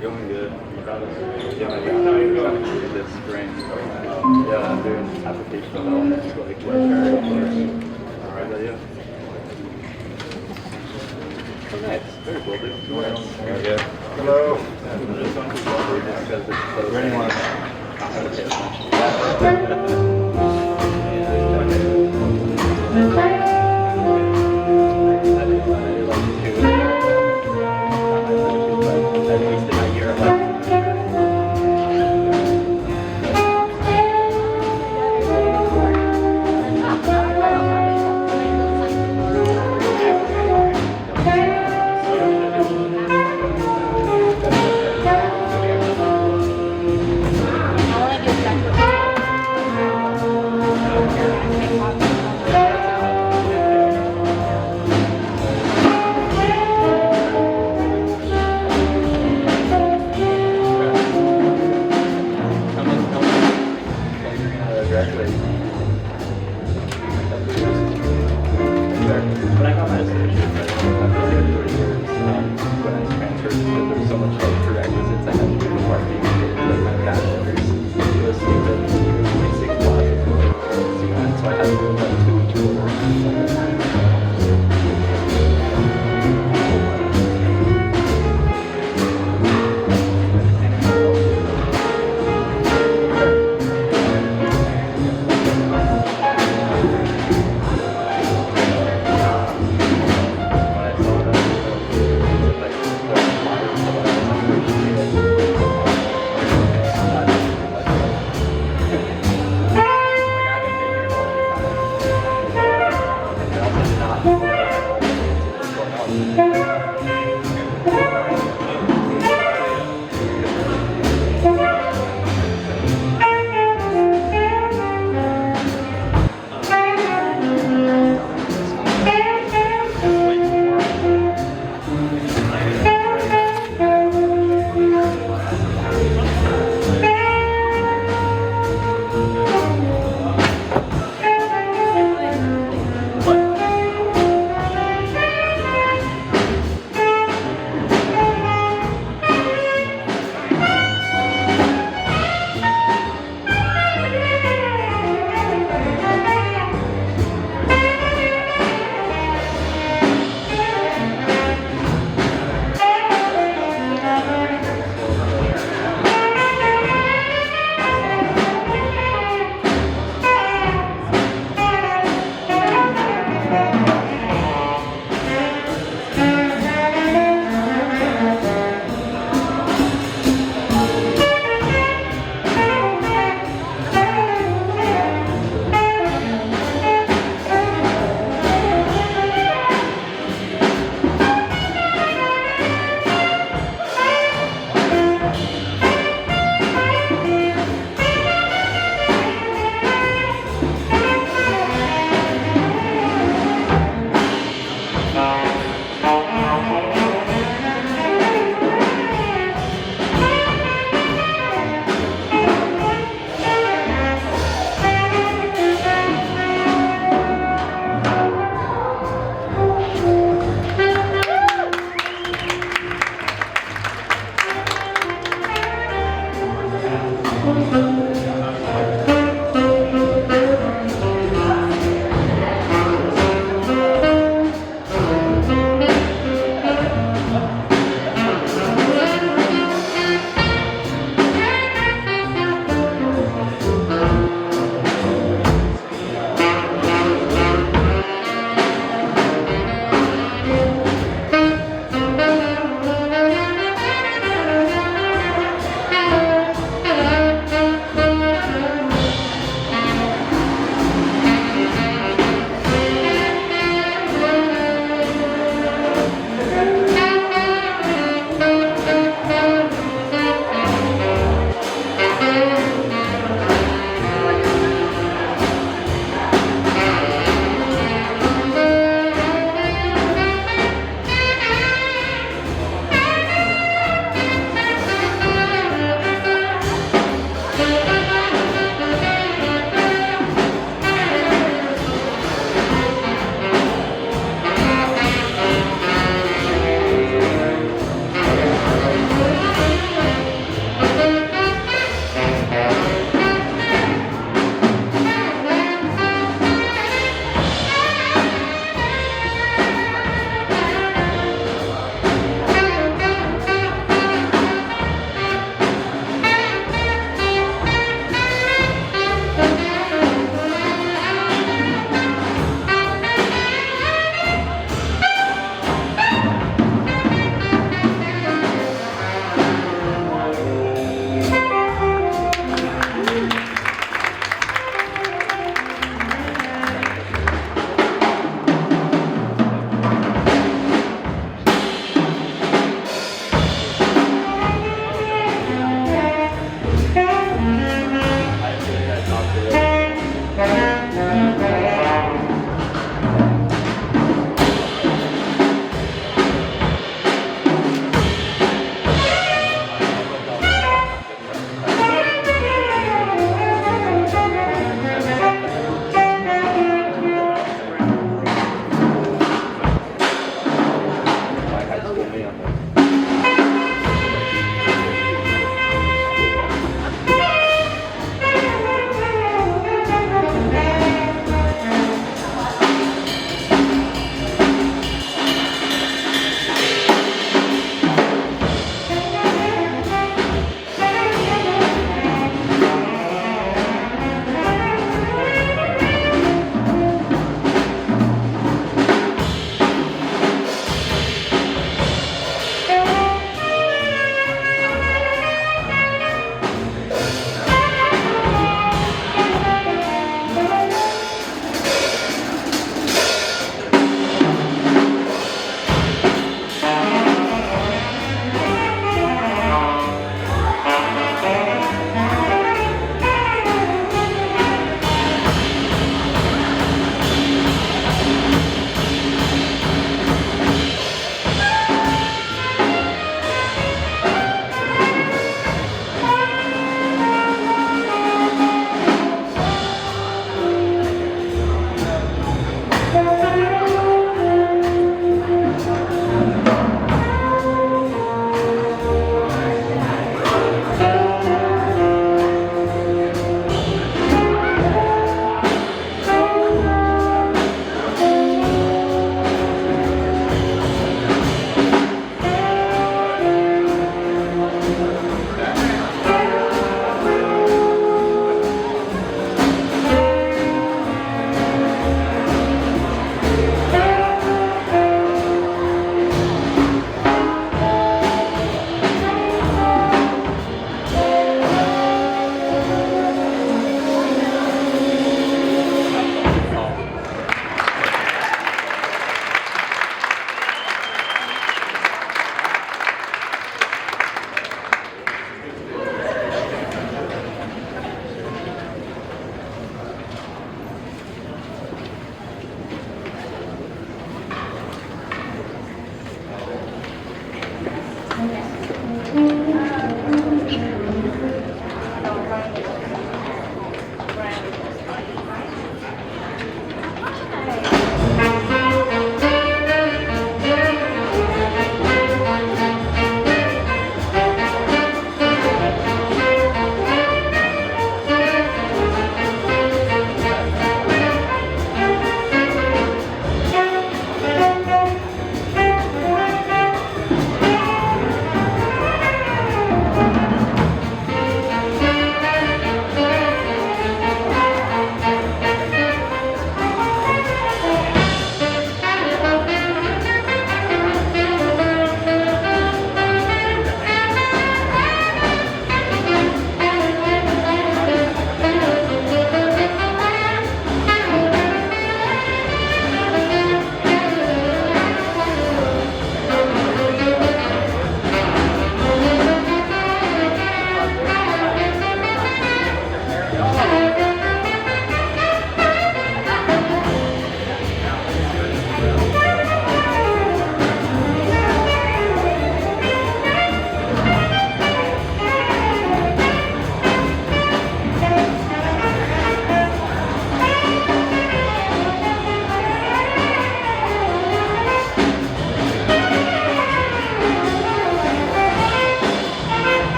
Going good. This spring. Yeah, I'm doing application development, like Alright, yeah. Oh, nice. Very cool, dude. Yeah. Hello. Ready one.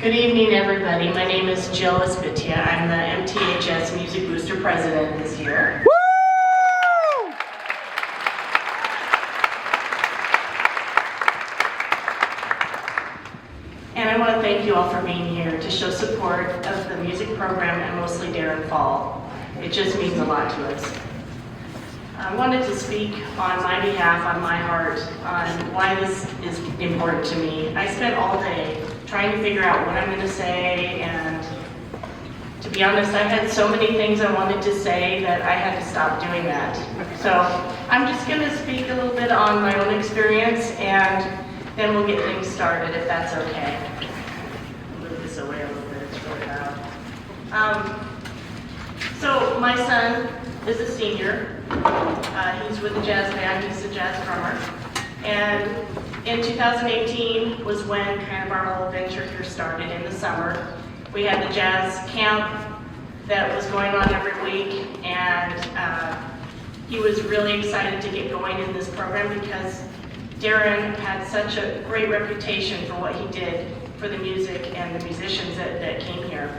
Good evening, everybody. My name is Jill Espitia. I'm the MTHS Music Booster President this year. Woo! And I want to thank you all for being here to show support of the music program and mostly Darren Fall. It just means a lot to us. I wanted to speak on my behalf, on my heart, on why this is important to me. I spent all day trying to figure out what I'm going to say, and to be honest, I had so many things I wanted to say that I had to stop doing that. So I'm just going to speak a little bit on my own experience, and then we'll get things started, if that's okay. I'll move this away a little bit, it's really loud. So my son is a senior. He's with the jazz band, he's a jazz drummer. And in 2018 was when kind of our whole venture here started in the summer. We had the jazz camp that was going on every week, and he was really excited to get going in this program because Darren had such a great reputation for what he did for the music and the musicians that came here.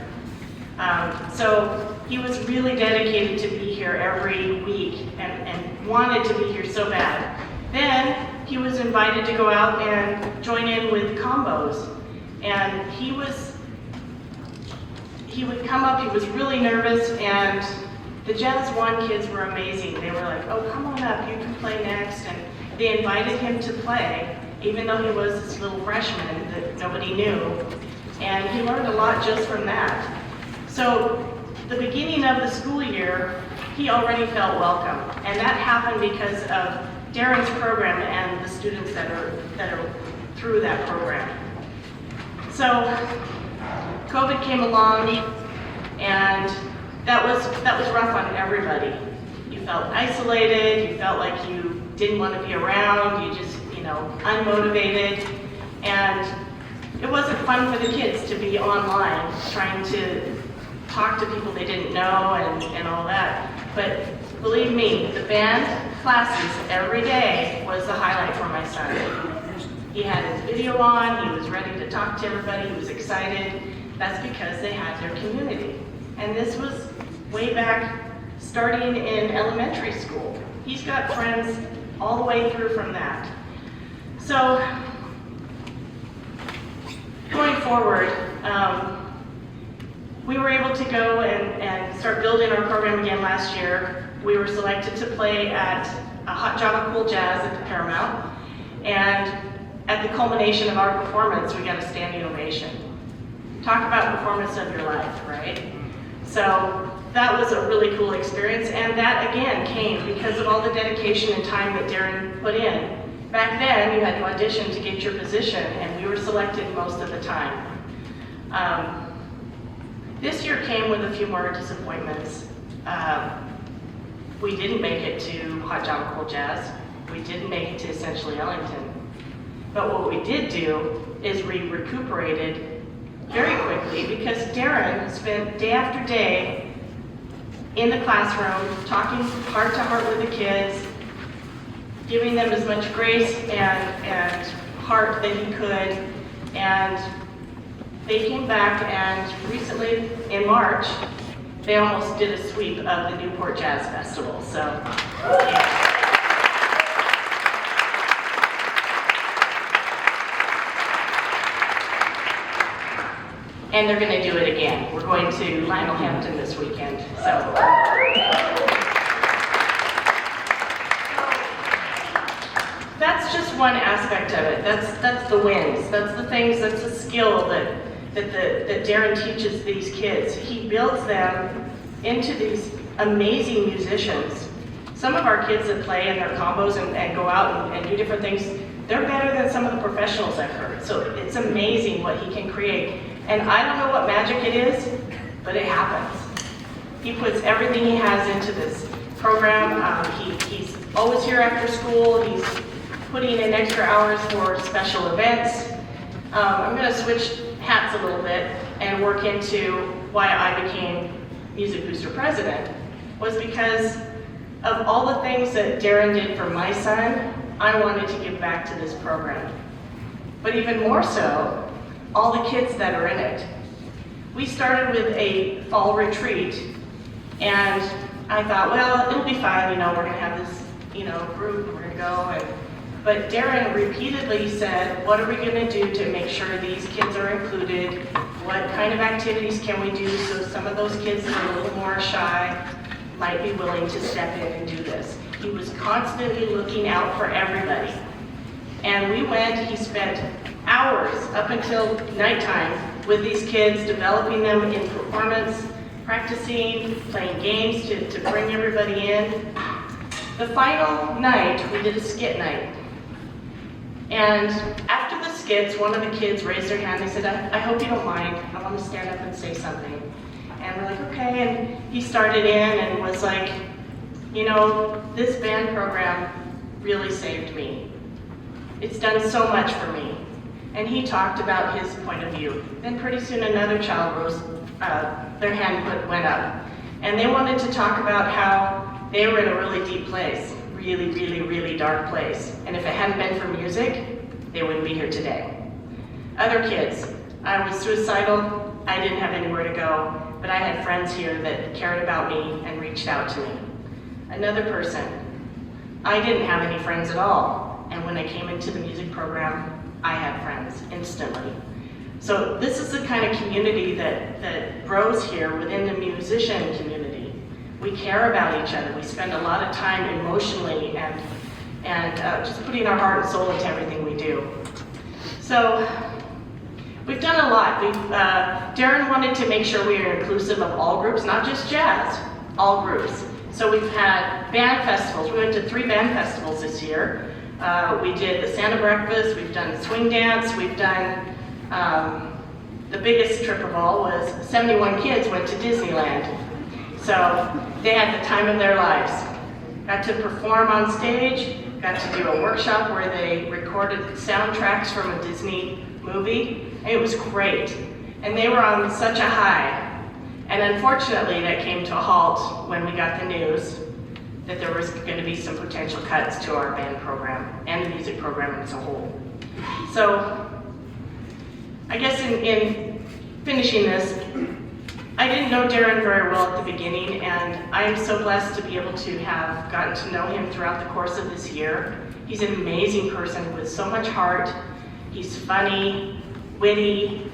So he was really dedicated to be here every week and wanted to be here so bad. Then he was invited to go out and join in with combos, and he would come up, he was really nervous, and the Jazz 1 kids were amazing. They were like, oh, come on up, you can play next, and they invited him to play, even though he was this little freshman that nobody knew, and he learned a lot just from that. So the beginning of the school year, he already felt welcome, and that happened because of Darren's program and the students that are through that program. So COVID came along, and that was rough on everybody. You felt isolated, you felt like you didn't want to be around, you just, unmotivated, and it wasn't fun for the kids to be online trying to talk to people they didn't know and all that. But believe me, the band classes every day was the highlight for my son. He had his video on, he was ready to talk to everybody, he was excited. That's because they had their community. And this was way back starting in elementary school. He's got friends all the way through from that. So going forward, we were able to go and start building our program again last year. We were selected to play at a Hot Java Cool Jazz at the Paramount, and at the culmination of our performance, we got a standing ovation. Talk about performance of your life, right? So that was a really cool experience, and that again came because of all the dedication and time that Darren put in. Back then, you had to audition to get your position, and we were selected most of the time. This year came with a few more disappointments. We didn't make it to Hot Java Cool Jazz. We didn't make it to Essentially Ellington. But what we did do is we recuperated very quickly because Darren spent day after day in the classroom talking heart to heart with the kids, giving them as much grace and heart that he could. And they came back, and recently in March, they almost did a sweep of the Newport Jazz Festival. So, yeah. And they're going to do it again. We're going to Lionel Hampton this weekend. So, that's just one aspect of it. That's the wins. That's the things. That's the skill that Darren teaches these kids. He builds them into these amazing musicians. Some of our kids that play in their combos and go out and do different things, they're better than some of the professionals I've heard. So it's amazing what he can create. And I don't know what magic it is, but it happens. He puts everything he has into this program. He's always here after school. He's putting in extra hours for special events. I'm going to switch hats a little bit and work into why I became Music Booster President, was because of all the things that Darren did for my son. I wanted to give back to this program. But even more so, all the kids that are in it. We started with a fall retreat, and I thought, well, it'll be fine, you know, we're gonna have this, you know, group, we're gonna go, but Darren repeatedly said, what are we gonna do to make sure these kids are included? What kind of activities can we do so some of those kids that are a little more shy might be willing to step in and do this? He was constantly looking out for everybody. And we went, he spent hours up until nighttime with these kids, developing them in performance, practicing, playing games to bring everybody in. The final night, we did a skit night. And after the skits, one of the kids raised their hand. They said, I hope you don't mind. I want to stand up and say something. And we're like, okay. And he started in and was like, you know, this band program really saved me. It's done so much for me. And he talked about his point of view. Then pretty soon another child rose, their hand went up. And they wanted to talk about how they were in a really deep place. Really, really, really dark place. And if it hadn't been for music, they wouldn't be here today. Other kids, I was suicidal, I didn't have anywhere to go, but I had friends here that cared about me and reached out to me. Another person, I didn't have any friends at all, and when I came into the music program, I had friends instantly. So this is the kind of community that grows here within the musician community. We care about each other. We spend a lot of time emotionally and just putting our heart and soul into everything we do. So we've done a lot. Darren wanted to make sure we are inclusive of all groups, not just jazz, all groups. So we've had band festivals. We went to 3 band festivals this year. We did the Santa Breakfast, we've done swing dance, we've done, the biggest trip of all was 71 kids went to Disneyland. So they had the time of their lives. Got to perform on stage, got to do a workshop where they recorded soundtracks from a Disney movie. And it was great. And they were on such a high. And unfortunately, that came to a halt when we got the news that there was going to be some potential cuts to our band program and the music program as a whole. So I guess in finishing this, I didn't know Darren very well at the beginning, and I am so blessed to be able to have gotten to know him throughout the course of this year. He's an amazing person with so much heart. He's funny, witty,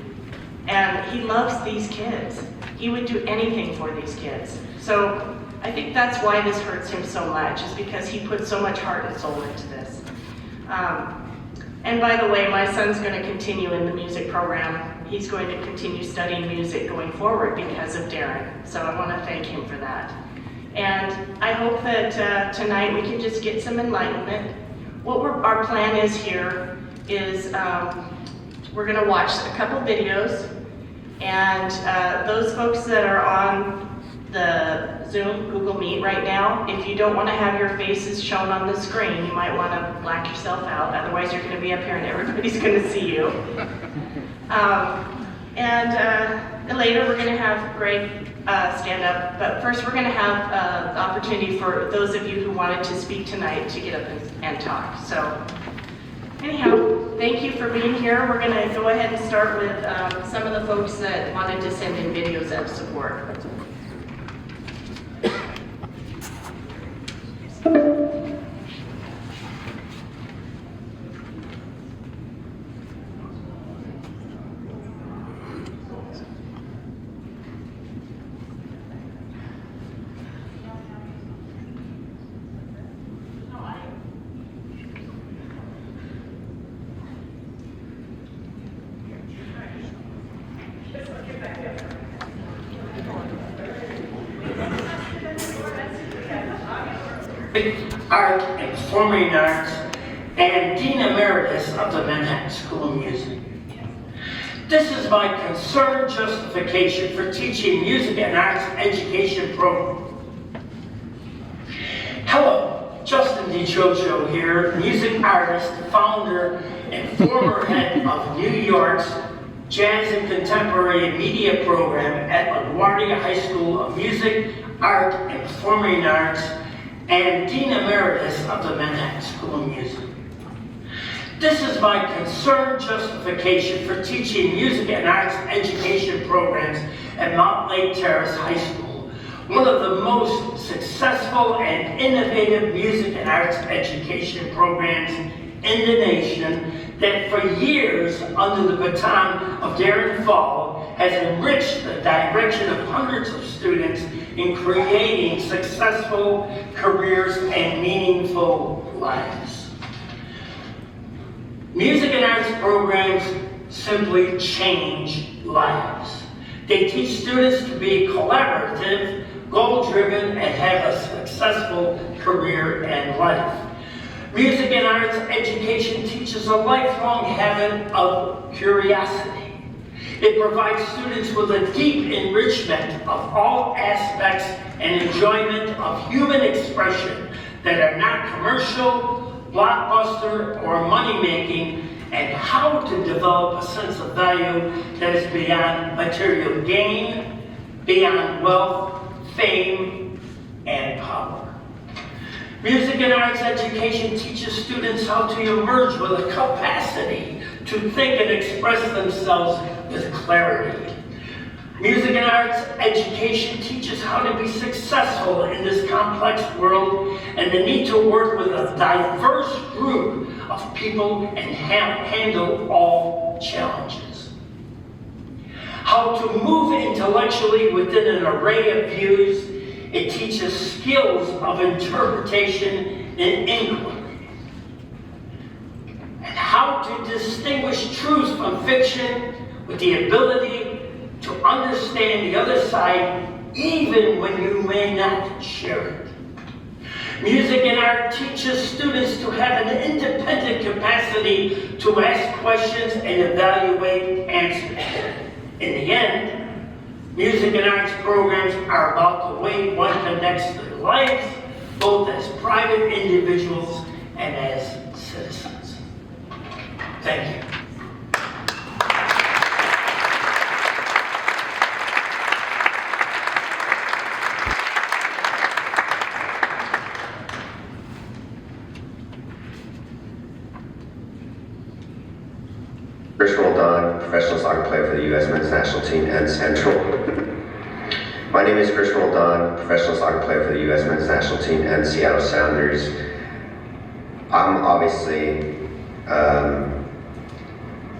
and he loves these kids. He would do anything for these kids. So I think that's why this hurts him so much, is because he put so much heart and soul into this. And by the way, my son's going to continue in the music program. He's going to continue studying music going forward because of Darren. So I want to thank him for that. And I hope that tonight we can just get some enlightenment. What our plan is here is we're going to watch a couple videos, and those folks that are on the Zoom, Google Meet right now, if you don't want to have your faces shown on the screen, you might want to black yourself out. Otherwise, you're going to be up here and everybody's going to see you. And later, we're going to have Greg stand up. But first, we're going to have the opportunity for those of you who wanted to speak tonight to get up and talk. So anyhow, thank you for being here. We're going to go ahead and start with some of the folks that wanted to send in videos of support. Art and Performing Arts, and Dean Emeritus of the Manhattan School of Music. This is my concerned justification for teaching music and arts education program. Hello, Justin DiCioccio here, music artist, founder, and former head of New York's Jazz and Contemporary Media program at LaGuardia High School of Music, Art, and Performing Arts, and Dean Emeritus of the Manhattan School of Music. This is my concerned justification for teaching music and arts education programs at Mountlake Terrace High School, one of the most successful and innovative music and arts education programs in the nation that for years, under the baton of Darren Fall, has enriched the direction of hundreds of students in creating successful careers and meaningful lives. Music and arts programs simply change lives. They teach students to be collaborative, goal-driven, and have a successful career and life. Music and arts education teaches a lifelong habit of curiosity. It provides students with a deep enrichment of all aspects and enjoyment of human expression that are not commercial, blockbuster, or money-making, and how to develop a sense of value that is beyond material gain, beyond wealth, fame, and power. Music and arts education teaches students how to emerge with a capacity to think and express themselves with clarity. Music and arts education teaches how to be successful in this complex world and the need to work with a diverse group of people and handle all challenges. How to move intellectually within an array of views. It teaches skills of interpretation and inquiry. And how to distinguish truth from fiction with the ability to understand the other side even when you may not share it. Music and art teaches students to have an independent capacity to ask questions and evaluate answers. In the end, music and arts programs are about the way one connects to their lives, both as private individuals and as citizens. Thank you. Roldan, professional soccer player for the U.S. men's national team and Central. My name is Cristian Roldan, professional soccer player for the U.S. men's national team and Seattle Sounders. I'm obviously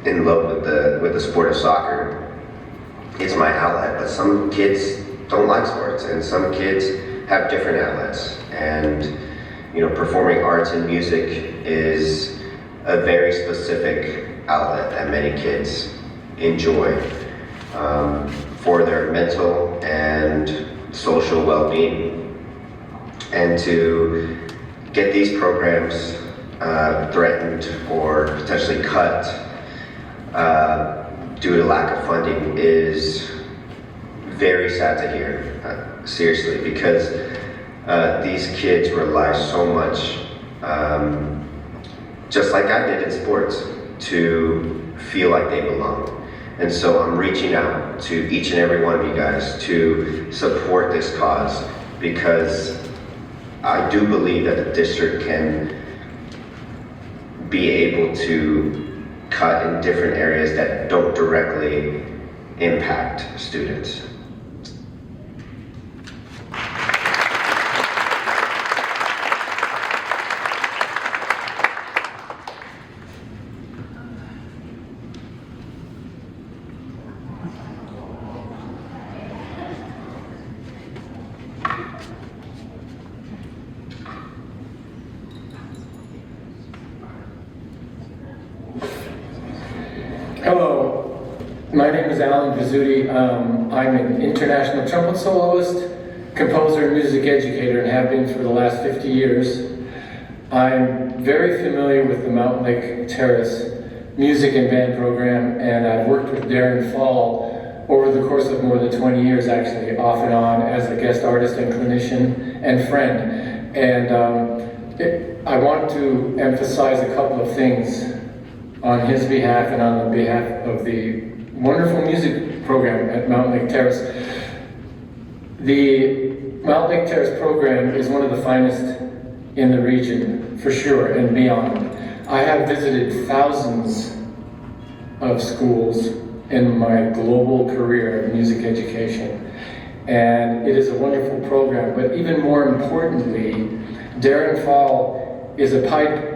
in love with the sport of soccer. It's my outlet, but some kids don't like sports, and some kids have different outlets. And performing arts and music is a very specific outlet that many kids enjoy for their mental and social well-being. And to get these programs threatened or potentially cut due to lack of funding is very sad to hear, seriously, because these kids rely so much, just like I did in sports, to feel like they belong. And so I'm reaching out to each and every one of you guys to support this cause, because I do believe that the district can be able to cut in different areas that don't directly impact students. Hello, my name is Vizzutti. I'm an international trumpet soloist, composer, and music educator, and have been for the last 50 years. I'm very familiar with the Mountlake Terrace Music and Band program, and I've worked with Darren Fall over the course of more than 20 years, actually, off and on, as a guest artist and clinician and friend. And I want to emphasize a couple of things on his behalf and on the behalf of the wonderful music program at Mountlake Terrace. The Mountlake Terrace program is one of the finest in the region, for sure, and beyond. I have visited thousands of schools in my global career of music education, and it is a wonderful program, but even more importantly, Darren Fall is a piper,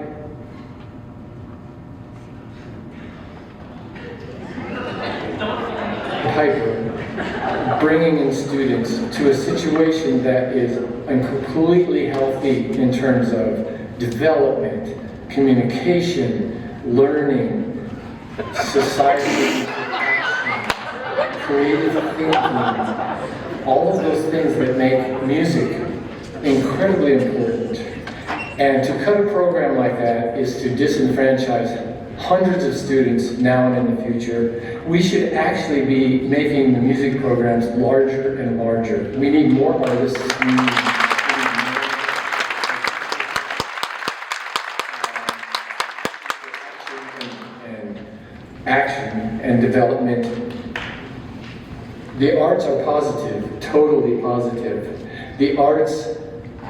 bringing in students to a situation that is completely healthy in terms of development, communication, learning, society, creative thinking, all of those things that make music incredibly important. And to cut a program like that is to disenfranchise hundreds of students now and in the future. We should actually be making the music programs larger and larger. We need more artists. We need action and development. The arts are positive, totally positive. The arts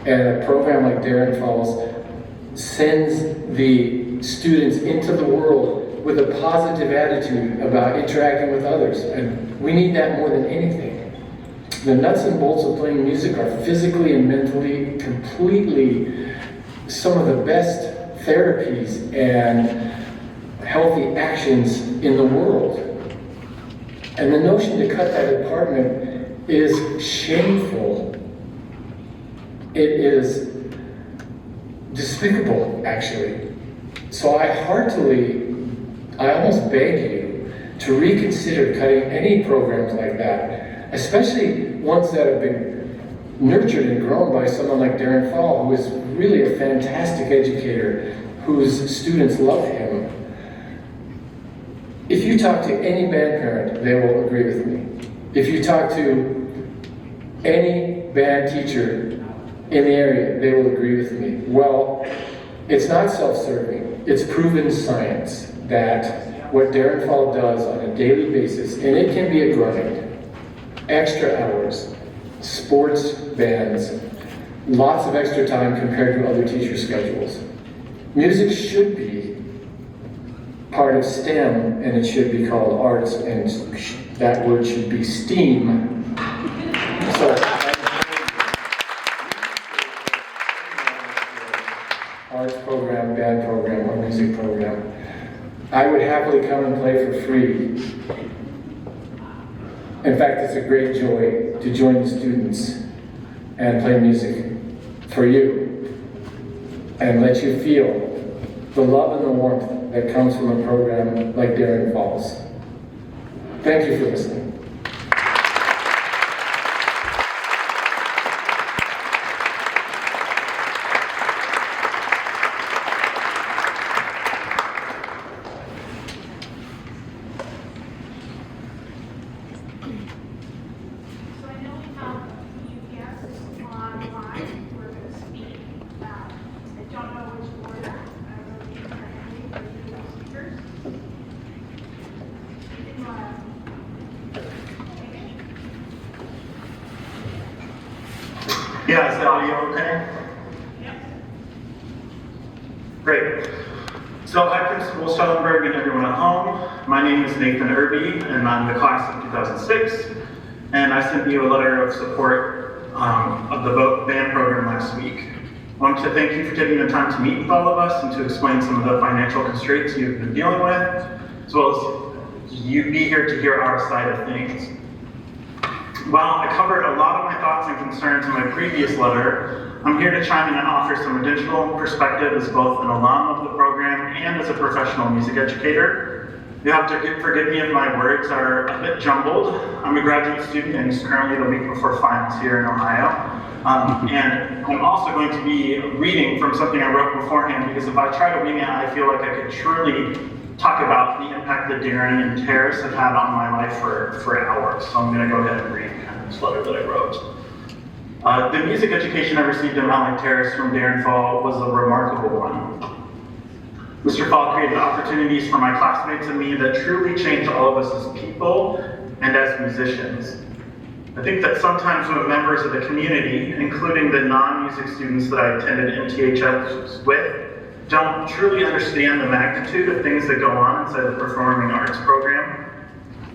and a program like Darren Falls sends the students into the world with a positive attitude about interacting with others, and we need that more than anything. The nuts and bolts of playing music are physically and mentally completely some of the best therapies and healthy actions in the world. And the notion to cut that department is shameful. It is despicable, actually. So I almost beg you to reconsider cutting any programs like that, especially ones that have been nurtured and grown by someone like Darren Fall, who is really a fantastic educator, whose students love him. If you talk to any band parent, they will agree with me. If you talk to any band teacher in the area, they will agree with me. Well, it's not self-serving. It's proven science that what Darren Fall does on a daily basis, and it can be a grind, extra hours, sports bands, lots of extra time compared to other teacher schedules. Music should be part of STEM, and it should be called arts, and that word should be STEAM. So, arts program, band program, or music program. I would happily come and play for free. In fact, it's a great joy to join the students and play music for you and let you feel the love and the warmth that comes from a program like Darren Falls. Thank you for listening. Yeah, is the audio okay? Yep. Great. So hi Principal Schellenberg and everyone at home. My name is Nathan Irby and I'm the class of 2006. And I sent you a letter of support of the band program last week. I want to thank you for taking the time to meet with all of us and to explain some of the financial constraints you've been dealing with, as well as you be here to hear our side of things. While I covered a lot of my thoughts and concerns in my previous letter, I'm here to chime in and offer some additional perspective as both an alum of the program and as a professional music educator. You'll have to forgive me if my words are a bit jumbled. I'm a graduate student and it's currently the week before finals here in Ohio. And I'm also going to be reading from something I wrote beforehand, because if I try to wing it, I feel like I could truly talk about the impact that Darren and Terrace have had on my life for hours. So I'm going to go ahead and read this letter that I wrote. The music education I received at Mountlake Terrace from Darren Fall was a remarkable one. Mr. Fall created opportunities for my classmates and me that truly changed all of us as people and as musicians. I think that sometimes when members of the community, including the non-music students that I attended MTHS with, don't truly understand the magnitude of things that go on inside the performing arts program.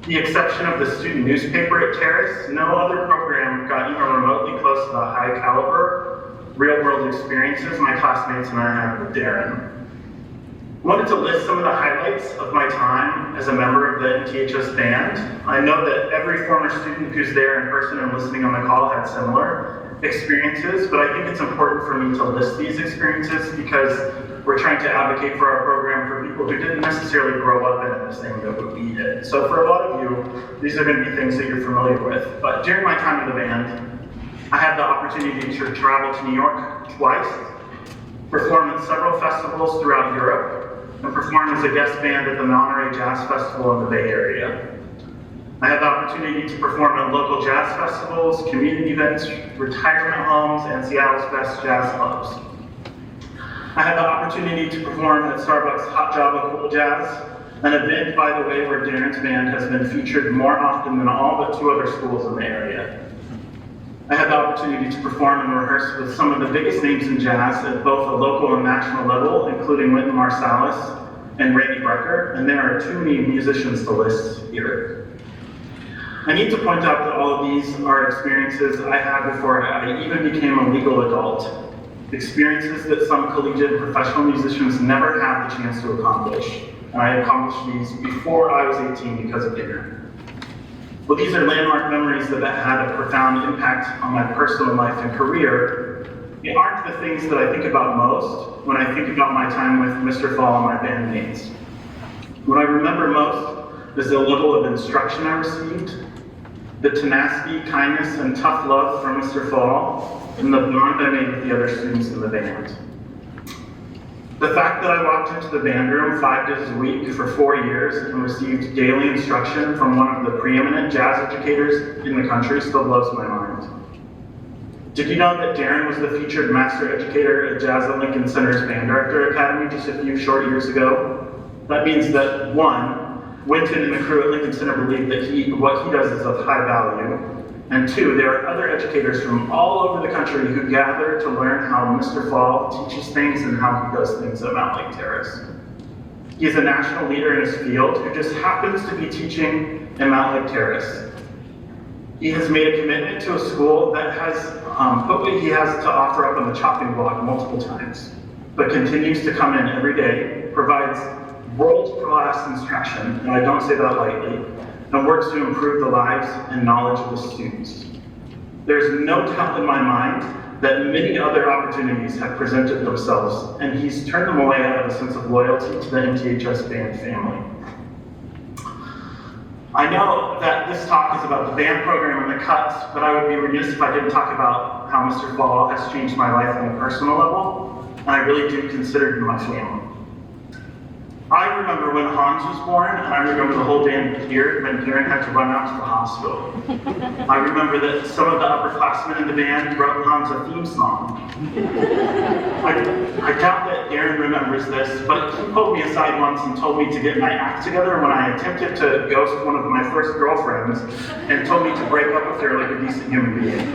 The exception of the student newspaper at Terrace, no other program got even remotely close to the high caliber, real-world experiences my classmates and I had with Darren. I wanted to list some of the highlights of my time as a member of the MTHS band. I know that every former student who's there in person and listening on the call had similar experiences, but I think it's important for me to list these experiences because we're trying to advocate for our program for people who didn't necessarily grow up in it the same way we did. So for a lot of you, these are going to be things that you're familiar with. But during my time in the band, I had the opportunity to travel to New York twice, perform at several festivals throughout Europe, and perform as a guest band at the Mountlake Jazz Festival in the Bay Area. I had the opportunity to perform at local jazz festivals, community events, retirement homes, and Seattle's best jazz clubs. I had the opportunity to perform at Starbucks Hot Java Cool Jazz, an event, by the way, where Darren's band has been featured more often than all but 2 other schools in the area. I had the opportunity to perform and rehearse with some of the biggest names in jazz at both a local and national level, including Wynton Marsalis and Randy Brecker, and there are too many musicians to list here. I need to point out that all of these are experiences I had before I even became a legal adult. Experiences that some collegiate and professional musicians never had the chance to accomplish. And I accomplished these before I was 18 because of Darren. Well, these are landmark memories that had a profound impact on my personal life and career. They aren't the things that I think about most when I think about my time with Mr. Fall and my bandmates. What I remember most is the level of instruction I received, the tenacity, kindness, and tough love from Mr. Fall, and the bond I made with the other students in the band. The fact that I walked into the band room 5 days a week for 4 years and received daily instruction from one of the preeminent jazz educators in the country still blows my mind. Did you know that Darren was the featured master educator at Jazz at Lincoln Center's Band Director Academy just a few short years ago? That means that 1, Wynton and the crew at Lincoln Center believe that what he does is of high value, and 2, there are other educators from all over the country who gather to learn how Mr. Fall teaches things and how he does things at Mountlake Terrace. He is a national leader in his field who just happens to be teaching at Mountlake Terrace. He has made a commitment to a school that has put what he has to offer up on the chopping block multiple times, but continues to come in every day, provides world-class instruction, and I don't say that lightly, and works to improve the lives and knowledge of the students. There's no doubt in my mind that many other opportunities have presented themselves, and he's turned them away out of a sense of loyalty to the MTHS band family. I know that this talk is about the band program and the cuts, but I would be remiss if I didn't talk about how Mr. Fall has changed my life on a personal level, and I really do consider him my family. I remember when Hans was born, and I remember the whole band here when Darren had to run out to the hospital. I remember that some of the upperclassmen in the band wrote Hans a theme song. I doubt that Darren remembers this, but he pulled me aside once and told me to get my act together when I attempted to ghost one of my first girlfriends and told me to break up with her like a decent human being.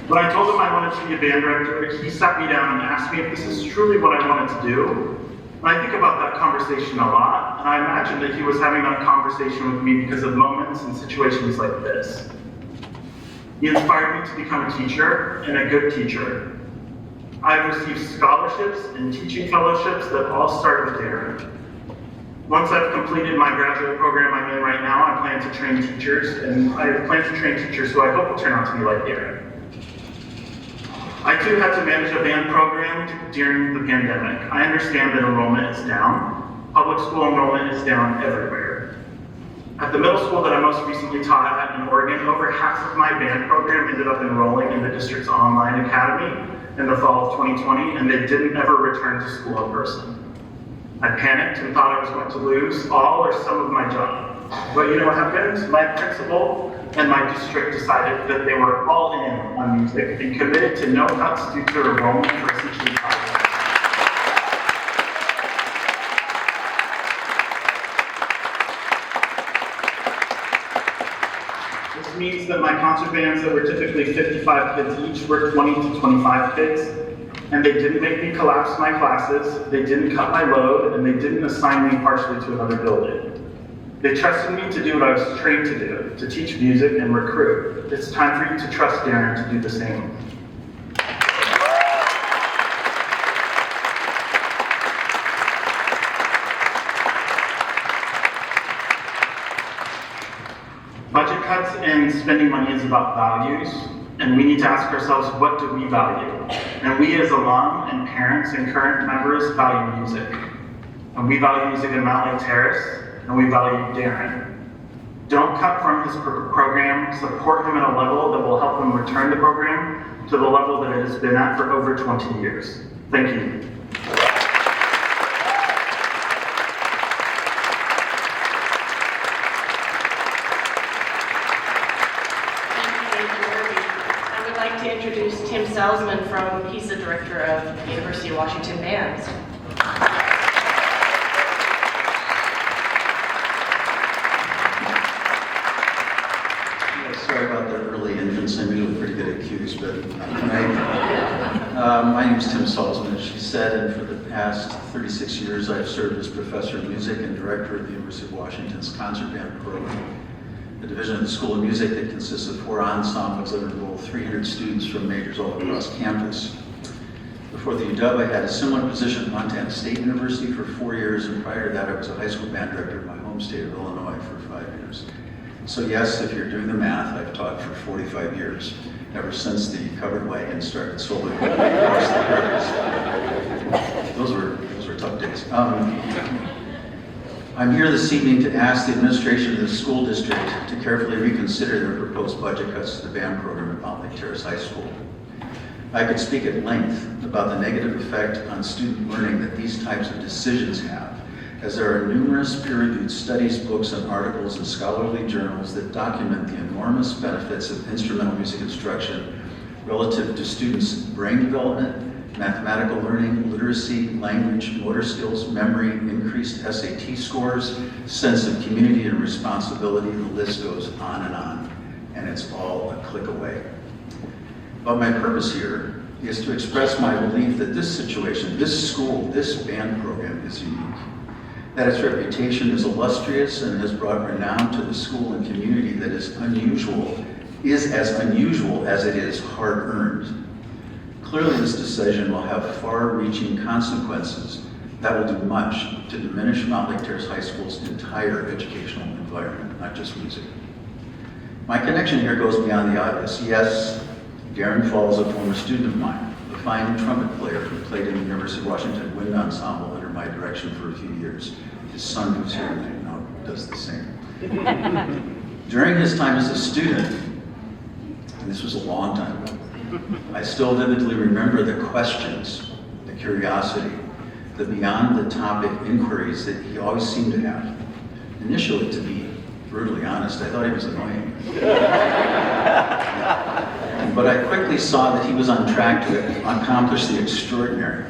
When I told him I wanted to be a band director, he sat me down and asked me if this is truly what I wanted to do. And I think about that conversation a lot, and I imagine that he was having that conversation with me because of moments and situations like this. He inspired me to become a teacher, and a good teacher. I've received scholarships and teaching fellowships that all started with Darren. Once I've completed my graduate program I'm in right now, I plan to train teachers, and I plan to train teachers who I hope will turn out to be like Darren. I too had to manage a band program during the pandemic. I understand that enrollment is down. Public school enrollment is down everywhere. At the middle school that I most recently taught at in Oregon, over half of my band program ended up enrolling in the district's online academy in the fall of 2020, and they didn't ever return to school in person. I panicked and thought I was going to lose all or some of my job. But you know what happened? My principal and my district decided that they were all in on music and committed to no cuts due to enrollment for essentially 5 years. This means that my concert bands that were typically 55 kids each were 20 to 25 kids, and they didn't make me collapse my classes, they didn't cut my load, and they didn't assign me partially to another building. They trusted me to do what I was trained to do, to teach music and recruit. It's time for you to trust Darren to do the same. Budget cuts and spending money is about values, and we need to ask ourselves, what do we value? And we as alum and parents and current members value music. And we value music at Mountlake Terrace, and we value Darren. Don't cut from his program, support him at a level that will help him return the program to the level that it has been at for over 20 years. Thank you. Salzman from, he's the director of University of Washington Bands. Yeah, sorry about the early entrance. I'm usually pretty good at cues, but my name is Tim Salzman, as she said, and for the past 36 years I've served as professor of music and director of the University of Washington's concert band program, a division of the School of Music that consists of 4 ensembles that enroll 300 students from majors all across campus. Before the UW, I had a similar position at Montana State University for 4 years, and prior to that, I was a high school band director in my home state of Illinois for 5 years. So yes, if you're doing the math, I've taught for 45 years, ever since the covered wagon started slowly across the prairies. Those were tough days. I'm here this evening to ask the administration of the school district to carefully reconsider their proposed budget cuts to the band program at Mountlake Terrace High School. I could speak at length about the negative effect on student learning that these types of decisions have, as there are numerous peer-reviewed studies, books, and articles in scholarly journals that document the enormous benefits of instrumental music instruction relative to students' brain development, mathematical learning, literacy, language, motor skills, memory, increased SAT scores, sense of community and responsibility. The list goes on, and it's all a click away. But my purpose here is to express my belief that this situation, this school, this band program is unique, that its reputation is illustrious and has brought renown to the school and community that is as unusual as it is hard-earned. Clearly, this decision will have far-reaching consequences that will do much to diminish Mountlake Terrace High School's entire educational environment, not just music. My connection here goes beyond the obvious. Yes, Darren Fall is a former student of mine, a fine trumpet player who played in the University of Washington Wind Ensemble under my direction for a few years. His son, who's here now, does the same. During his time as a student, and this was a long time ago, I still vividly remember the questions, the curiosity, the beyond-the-topic inquiries that he always seemed to have. Initially, to be brutally honest, I thought he was annoying. But I quickly saw that he was on track to accomplish the extraordinary.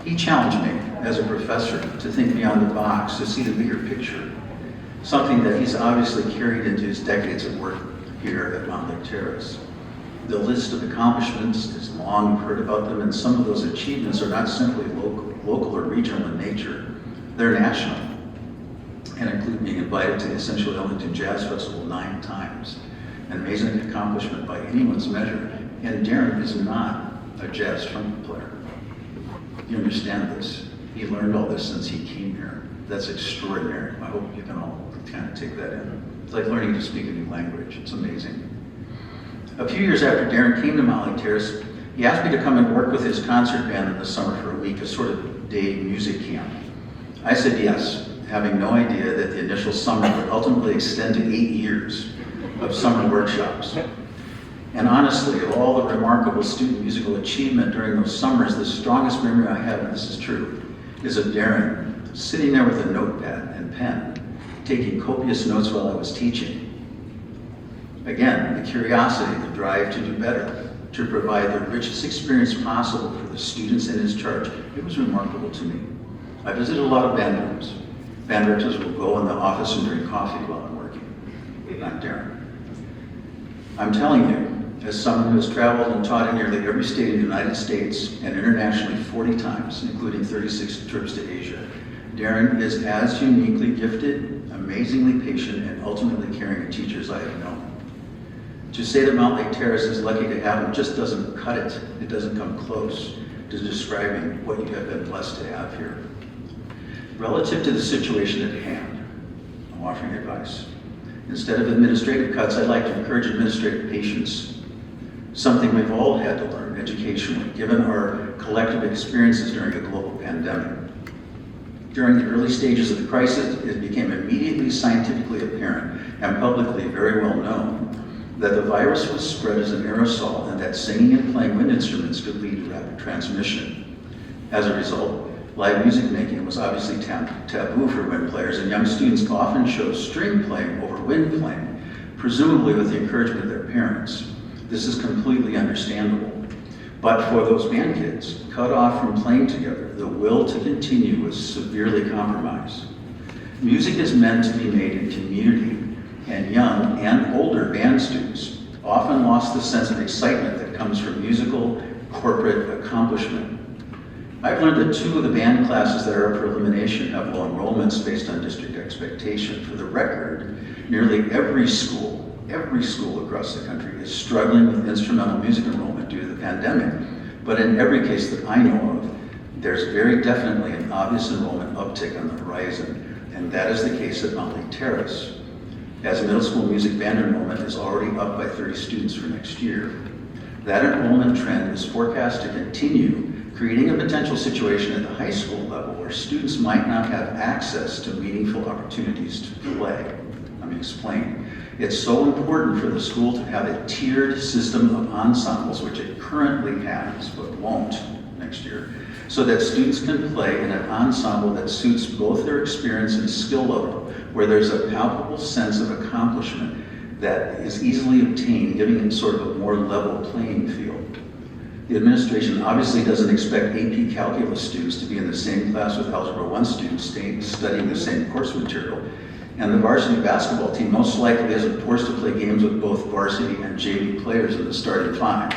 He challenged me, as a professor, to think beyond the box, to see the bigger picture, something that he's obviously carried into his decades of work here at Mountlake Terrace. The list of accomplishments is long, we've heard about them, and some of those achievements are not simply local or regional in nature, they're national, and include being invited to the Essential Ellington Jazz Festival 9 times, an amazing accomplishment by anyone's measure, and Darren is not a jazz trumpet player. You understand this. He learned all this since he came here. That's extraordinary. I hope you can all kind of take that in. It's like learning to speak a new language. It's amazing. A few years after Darren came to Mountlake Terrace, he asked me to come and work with his concert band in the summer for a week, a sort of day music camp. I said yes, having no idea that the initial summer would ultimately extend to 8 years of summer workshops. And honestly, of all the remarkable student musical achievement during those summers, the strongest memory I have, and this is true, is of Darren sitting there with a notepad and pen, taking copious notes while I was teaching. Again, the curiosity, the drive to do better, to provide the richest experience possible for the students in his charge. It was remarkable to me. I visited a lot of band rooms. Band directors will go in the office and drink coffee while I'm working. Not Darren. I'm telling you, as someone who has traveled and taught in nearly every state in the United States and internationally 40 times, including 36 trips to Asia, Darren is as uniquely gifted, amazingly patient, and ultimately caring a teacher as I have known. To say that Mountlake Terrace is lucky to have him just doesn't cut it. It doesn't come close to describing what you have been blessed to have here. Relative to the situation at hand, I'm offering advice. Instead of administrative cuts, I'd like to encourage administrative patience, something we've all had to learn educationally, given our collective experiences during a global pandemic. During the early stages of the crisis, it became immediately scientifically apparent and publicly very well known that the virus was spread as an aerosol and that singing and playing wind instruments could lead to rapid transmission. As a result, live music making was obviously taboo for wind players, and young students often chose string playing over wind playing, presumably with the encouragement of their parents. This is completely understandable. But for those band kids, cut off from playing together, the will to continue was severely compromised. Music is meant to be made in community, and young and older band students often lost the sense of excitement that comes from musical corporate accomplishment. I've learned that 2 of the band classes that are up for elimination have low enrollments based on district expectation. For the record, nearly every school across the country is struggling with instrumental music enrollment due to the pandemic. But in every case that I know of, there's very definitely an obvious enrollment uptick on the horizon, and that is the case at Mountlake Terrace, as middle school music band enrollment is already up by 30 students for next year. That enrollment trend is forecast to continue, creating a potential situation at the high school level where students might not have access to meaningful opportunities to play. Let me explain. It's so important for the school to have a tiered system of ensembles, which it currently has, but won't next year, so that students can play in an ensemble that suits both their experience and skill level, where there's a palpable sense of accomplishment that is easily obtained, giving it sort of a more level playing field. The administration obviously doesn't expect AP Calculus students to be in the same class with Algebra 1 students studying the same course material, and the varsity basketball team most likely isn't forced to play games with both varsity and JV players in the starting 5.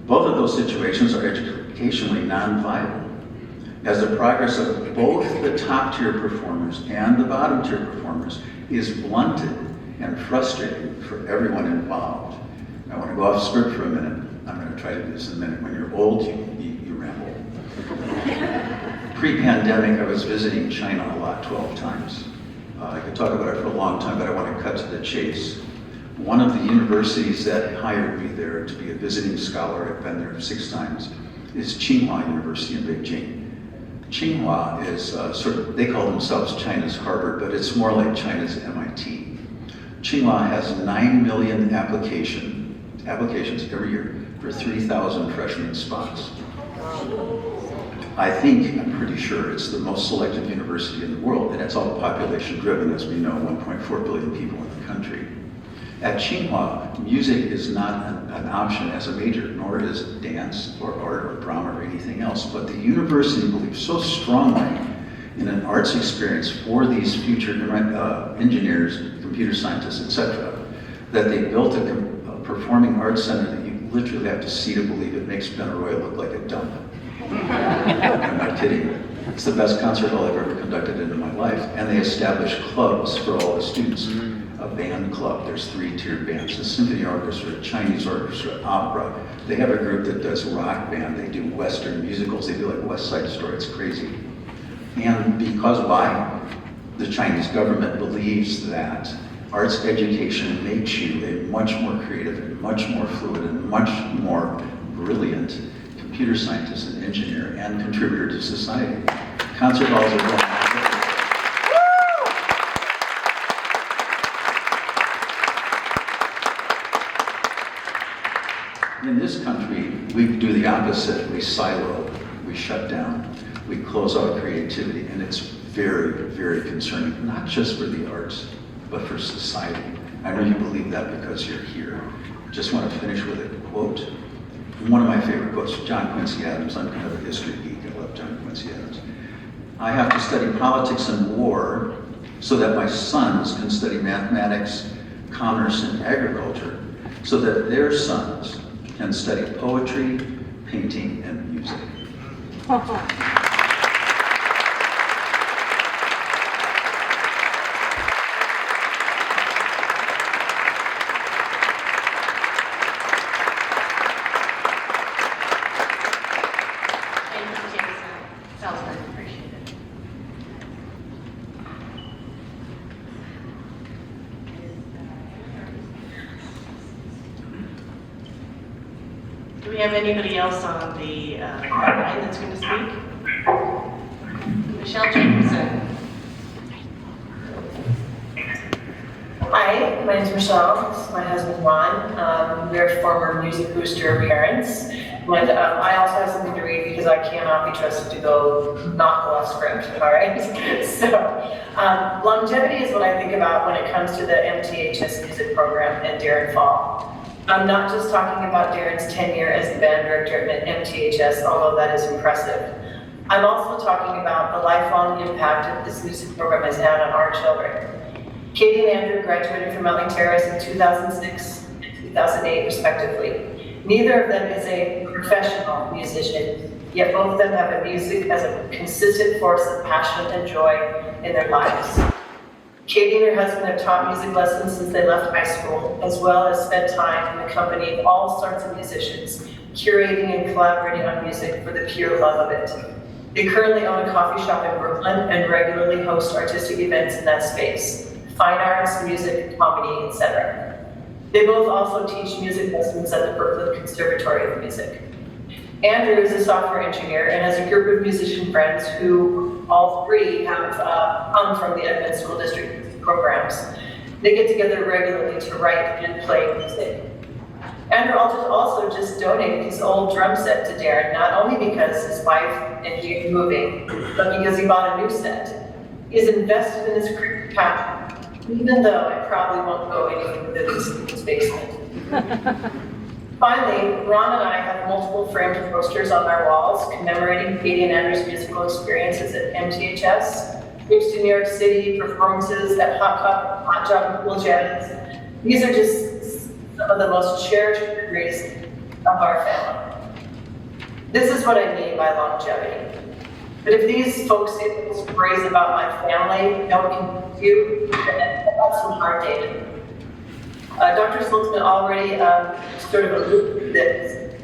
Both of those situations are educationally non-viable, as the progress of both the top-tier performers and the bottom-tier performers is blunted and frustrating for everyone involved. I want to go off script for a minute. I'm going to try to do this in a minute. When you're old, you ramble. Pre-pandemic, I was visiting China a lot, 12 times. I could talk about it for a long time, but I want to cut to the chase. One of the universities that hired me there to be a visiting scholar, I've been there 6 times, is Tsinghua University in Beijing. Tsinghua is they call themselves China's Harvard, but it's more like China's MIT. Tsinghua has 9 million applications every year for 3,000 freshman spots. I'm pretty sure it's the most selective university in the world, and it's all population driven, as we know, 1.4 billion people in the country. At Tsinghua, music is not an option as a major, nor is dance or art or drama or anything else, but the university believes so strongly in an arts experience for these future engineers, computer scientists, etc., that they built a performing arts center that you literally have to see to believe it. Makes Benaroya look like a dump. I'm not kidding. It's the best concert hall I've ever conducted in my life. And they established clubs for all the students. A band club, there's 3-tiered bands, a symphony orchestra, a Chinese orchestra, opera. They have a group that does rock band, they do Western musicals, they do like West Side Story, it's crazy. And because why? The Chinese government believes that arts education makes you a much more creative and much more fluid and much more brilliant computer scientist and engineer and contributor to society. Concert halls are going. In this country, we do the opposite. We silo, we shut down, we close out creativity, and it's very, very concerning, not just for the arts, but for society. I know you believe that because you're here. Just want to finish with a quote. One of my favorite quotes, John Quincy Adams. I'm kind of a history geek. I love John Quincy Adams. I have to study politics and war so that my sons can study mathematics, commerce, and agriculture, so that their sons can study poetry, painting, and music. Salzman, appreciate it. Do we have anybody else on the line that's going to speak? Michele Jacobson. Hi, my name is Michele. This is my husband Ron. We're former music booster parents. And I also have something to read because I cannot be trusted to not go off script, all right? So, longevity is what I think about when it comes to the MTHS music program and Darren Fall. I'm not just talking about Darren's tenure as the band director at MTHS, although that is impressive. I'm also talking about the lifelong impact that this music program has had on our children. Katie and Andrew graduated from Mountlake Terrace in 2006 and 2008, respectively. Neither of them is a professional musician, yet both of them have a music as a consistent force of passion and joy in their lives. Katie and her husband have taught music lessons since they left high school, as well as spent time in the company of all sorts of musicians, curating and collaborating on music for the pure love of it. They currently own a coffee shop in Brooklyn and regularly host artistic events in that space. Fine arts, music, comedy, etc. They both also teach music lessons at the Brooklyn Conservatory of Music. Andrew is a software engineer and has a group of musician friends who all three have come from the Edmond School District programs. They get together regularly to write and play music. Andrew also just donated his old drum set to Darren, not only because his wife and he are moving, but because he bought a new set. He is invested in his career path, even though it probably won't go any further than his basement. Finally, Ron and I have multiple framed posters on our walls commemorating Katie and Andrew's musical experiences at MTHS, trips to New York City, performances at Hot Job Cool Jazz. These are just some of the most cherished memories of our family. This is what I mean by longevity. But if these folks say stories about my family, no one can do, that's some hard data. Dr. Salzman already sort of alluded to this.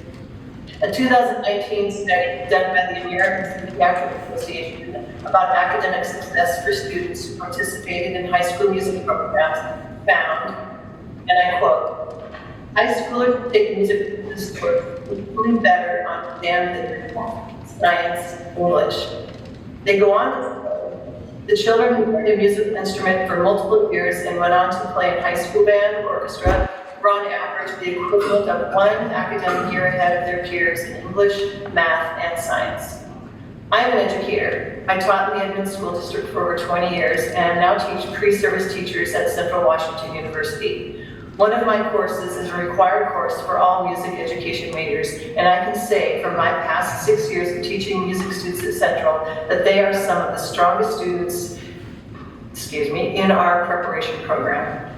A 2019 study done by the American Psychiatric Association about academic success for students who participated in high school music programs found, and I quote, high schoolers take music course equally better on exam than science, English. They go on. The children who learned a musical instrument for multiple years and went on to play in high school band or orchestra were on average the equivalent of one academic year ahead of their peers in English, math, and science. I am an educator. I taught in the Edmond School District for over 20 years and now teach pre-service teachers at Central Washington University. One of my courses is a required course for all music education majors, and I can say from my past 6 years of teaching music students at Central that they are some of the strongest students, in our preparation program.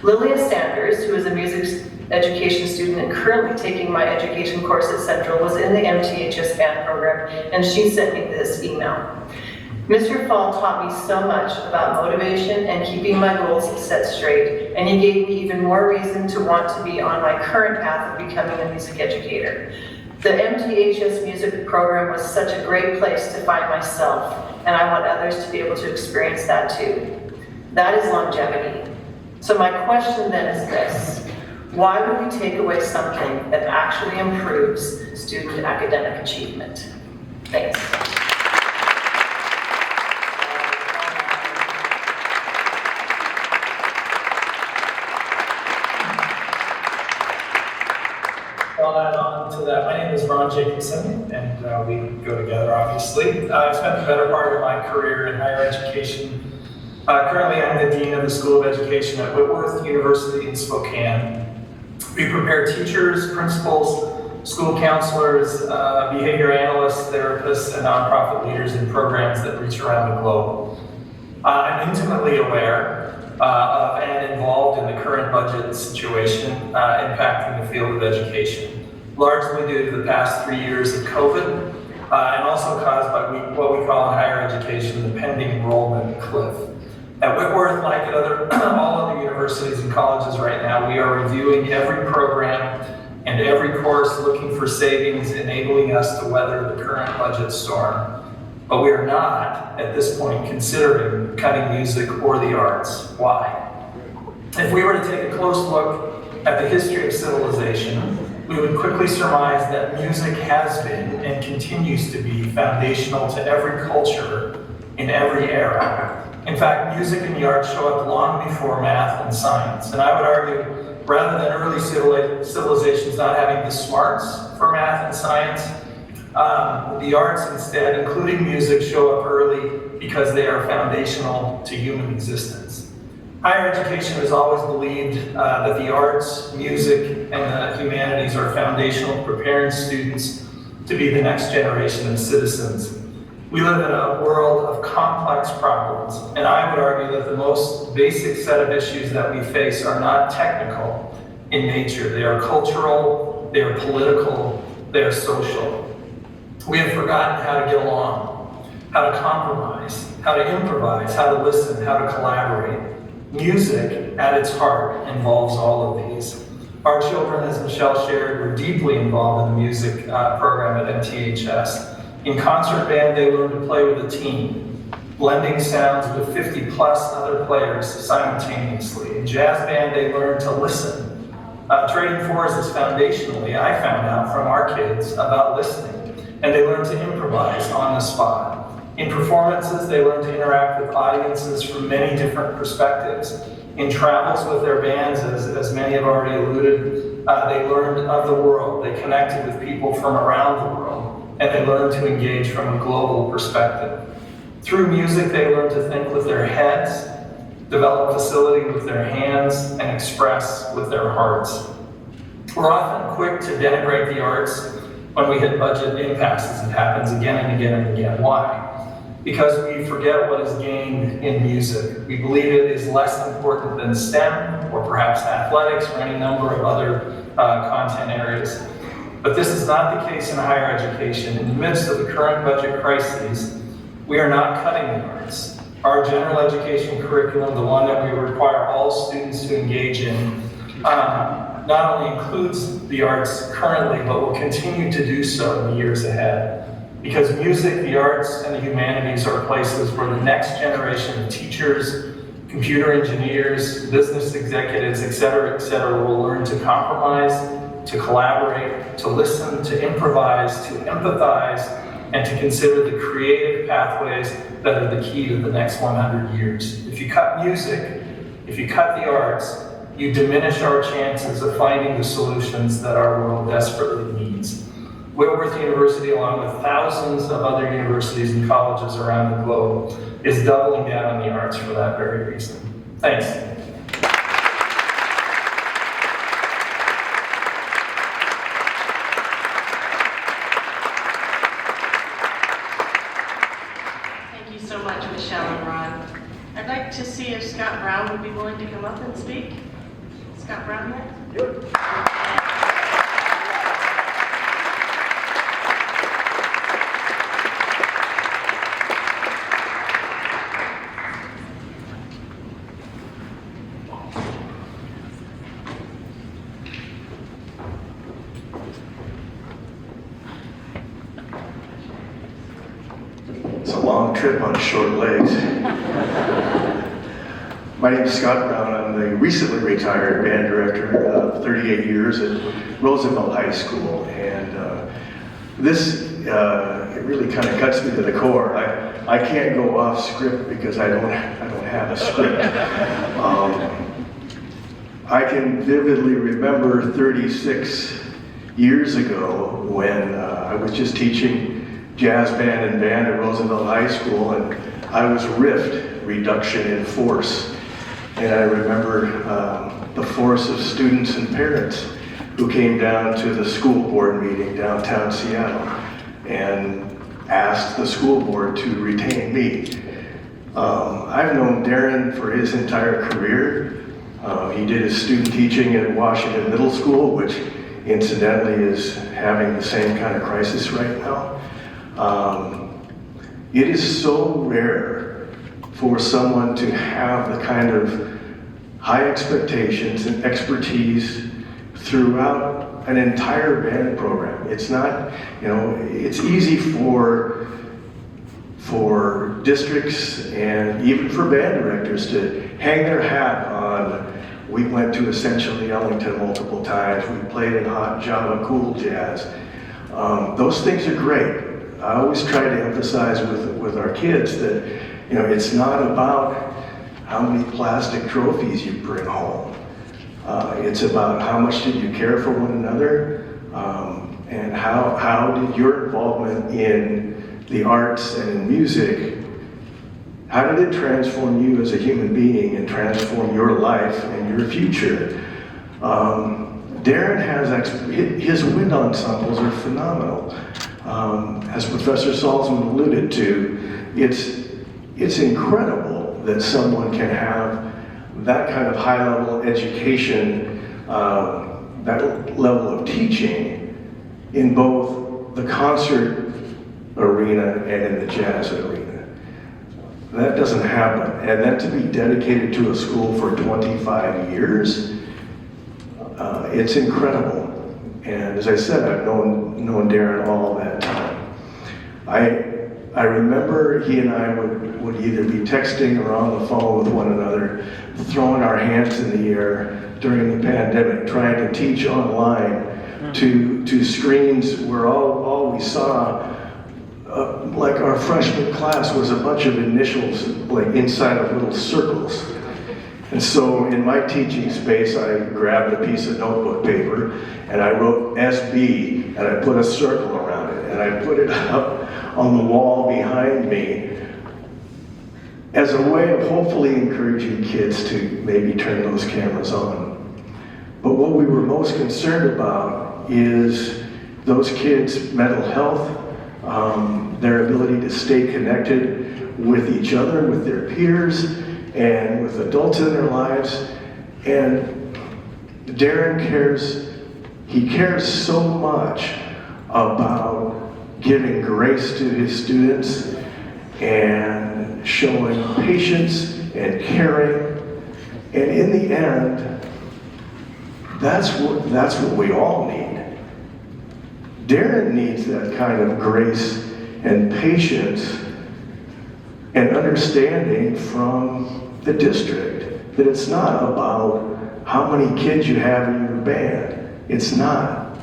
Lilia Sanders, who is a music education student and currently taking my education course at Central, was in the MTHS band program, and she sent me this email. Mr. Fall taught me so much about motivation and keeping my goals set straight, and he gave me even more reason to want to be on my current path of becoming a music educator. The MTHS music program was such a great place to find myself, and I want others to be able to experience that too. That is longevity. So my question then is this: why would we take away something that actually improves student academic achievement? Thanks. I'll add on to that. My name is Ron Jacobson, and we go together, obviously. I've spent the better part of my career in higher education. Currently, I'm the Dean of the School of Education at Whitworth University in Spokane. We prepare teachers, principals, school counselors, behavior analysts, therapists, and nonprofit leaders in programs that reach around the globe. I'm intimately aware and involved in the current budget situation impacting the field of education, largely due to the past 3 years of COVID, and also caused by what we call in higher education the pending enrollment cliff. At Whitworth, like at all other universities and colleges right now, we are reviewing every program and every course, looking for savings, enabling us to weather the current budget storm. But we are not, at this point, considering cutting music or the arts. Why? If we were to take a close look at the history of civilization, we would quickly surmise that music has been and continues to be foundational to every culture in every era. In fact, music and the arts show up long before math and science. And I would argue, rather than early civilizations not having the smarts for math and science, the arts instead, including music, show up early because they are foundational to human existence. Higher education has always believed that the arts, music, and the humanities are foundational to preparing students to be the next generation of citizens. We live in a world of complex problems, and I would argue that the most basic set of issues that we face are not technical in nature. They are cultural, they are political, they are social. We have forgotten how to get along, how to compromise, how to improvise, how to listen, how to collaborate. Music, at its heart, involves all of these. Our children, as Michele shared, were deeply involved in the music program at MTHS. In concert band, they learned to play with a team, blending sounds with 50 plus other players simultaneously. In jazz band, they learned to listen. Trading fours is foundationally, I found out from our kids, about listening. And they learned to improvise on the spot. In performances, they learned to interact with audiences from many different perspectives. In travels with their bands, as many have already alluded, they learned of the world. They connected with people from around the world, and they learned to engage from a global perspective. Through music, they learned to think with their heads, develop facility with their hands, and express with their hearts. We're often quick to denigrate the arts when we hit budget impasses. It happens again and again and again. Why? Because we forget what is gained in music. We believe it is less important than STEM, or perhaps athletics, or any number of other content areas. But this is not the case in higher education. In the midst of the current budget crises, we are not cutting the arts. Our general education curriculum, the one that we require all students to engage in, not only includes the arts currently, but will continue to do so in the years ahead. Because music, the arts, and the humanities are places where the next generation of teachers, computer engineers, business executives, et cetera, will learn to compromise, to collaborate, to listen, to improvise, to empathize, and to consider the creative pathways that are the key to the next 100 years. If you cut music, if you cut the arts, you diminish our chances of finding the solutions that our world desperately needs. Whitworth University, along with thousands of other universities and colleges around the globe, is doubling down on the arts for that very reason. Thanks. Thank you so much, Michele and Ron. I'd like to see if Scott Brown would be willing to come up and speak. Scott Brown here? Yep. It's a long trip on short legs. My name is Scott Brown. I'm the recently retired band director of 38 years at Roosevelt High School, and this it really kind of cuts me to the core. I can't go off script because I don't have a script. I can vividly remember 36 years ago when I was just teaching jazz band and band at Roosevelt High School, and I was riffed, reduction in force. And I remember the force of students and parents who came down to the school board meeting downtown Seattle and asked the school board to retain me. I've known Darren for his entire career. He did his student teaching at Washington Middle School, which incidentally is having the same kind of crisis right now. It is so rare for someone to have the kind of high expectations and expertise throughout an entire band program. It's not, it's easy for districts and even for band directors to hang their hat on, we went to essentially Ellington multiple times, we played in hot Java cool jazz. Those things are great. I always try to emphasize with our kids that, it's not about how many plastic trophies you bring home. It's about how much did you care for one another, and how did your involvement in the arts and in music, how did it transform you as a human being and transform your life and your future? Darren has, his wind ensembles are phenomenal. As Professor Salzman alluded to, it's incredible that someone can have that kind of high level education, that level of teaching in both the concert arena and in the jazz arena. That doesn't happen. And then to be dedicated to a school for 25 years, it's incredible. And as I said, I've known Darren all that time. I remember he and I would either be texting or on the phone with one another, throwing our hands in the air during the pandemic, trying to teach online to screens where all we saw, like our freshman class, was a bunch of initials like inside of little circles. And so in my teaching space, I grabbed a piece of notebook paper and I wrote SB and I put a circle around it and I put it up on the wall behind me as a way of hopefully encouraging kids to maybe turn those cameras on. But what we were most concerned about is those kids' mental health, their ability to stay connected with each other, with their peers, and with adults in their lives. And Darren he cares so much about giving grace to his students and showing patience and caring. And in the end, that's what we all need. Darren needs that kind of grace and patience and understanding from the district, that it's not about how many kids you have in your band. It's not.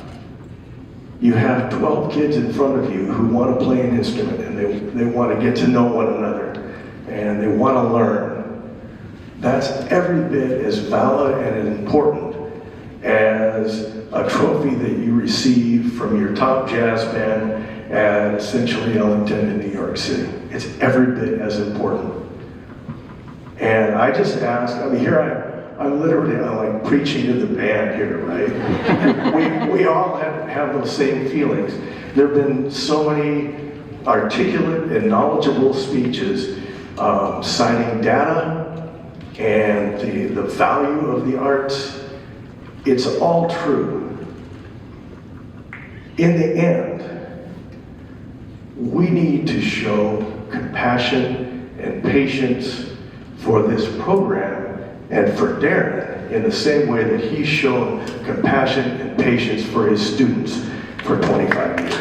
You have 12 kids in front of you who want to play an instrument and they want to get to know one another and they want to learn. That's every bit as valid and as important as a trophy that you receive from your top jazz band at essentially Ellington in New York City. It's every bit as important. And I just ask, I'm literally like preaching to the band here, right? we all have those same feelings. There have been so many articulate and knowledgeable speeches citing data and the value of the arts. It's all true. In the end, we need to show compassion and patience for this program and for Darren in the same way that he's shown compassion and patience for his students for 25 years.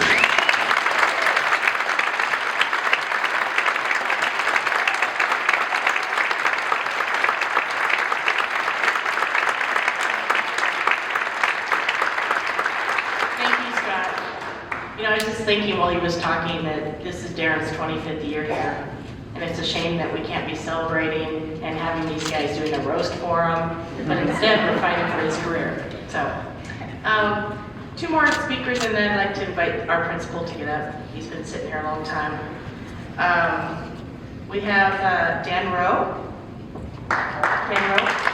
I was just thinking while he was talking that this is Darren's 25th year here, and it's a shame that we can't be celebrating and having these guys doing a roast for him, but instead we're fighting for his career. So, two more speakers, and then I'd like to invite our principal to get up. He's been sitting here a long time. We have Dan Rowe. Dan Rowe.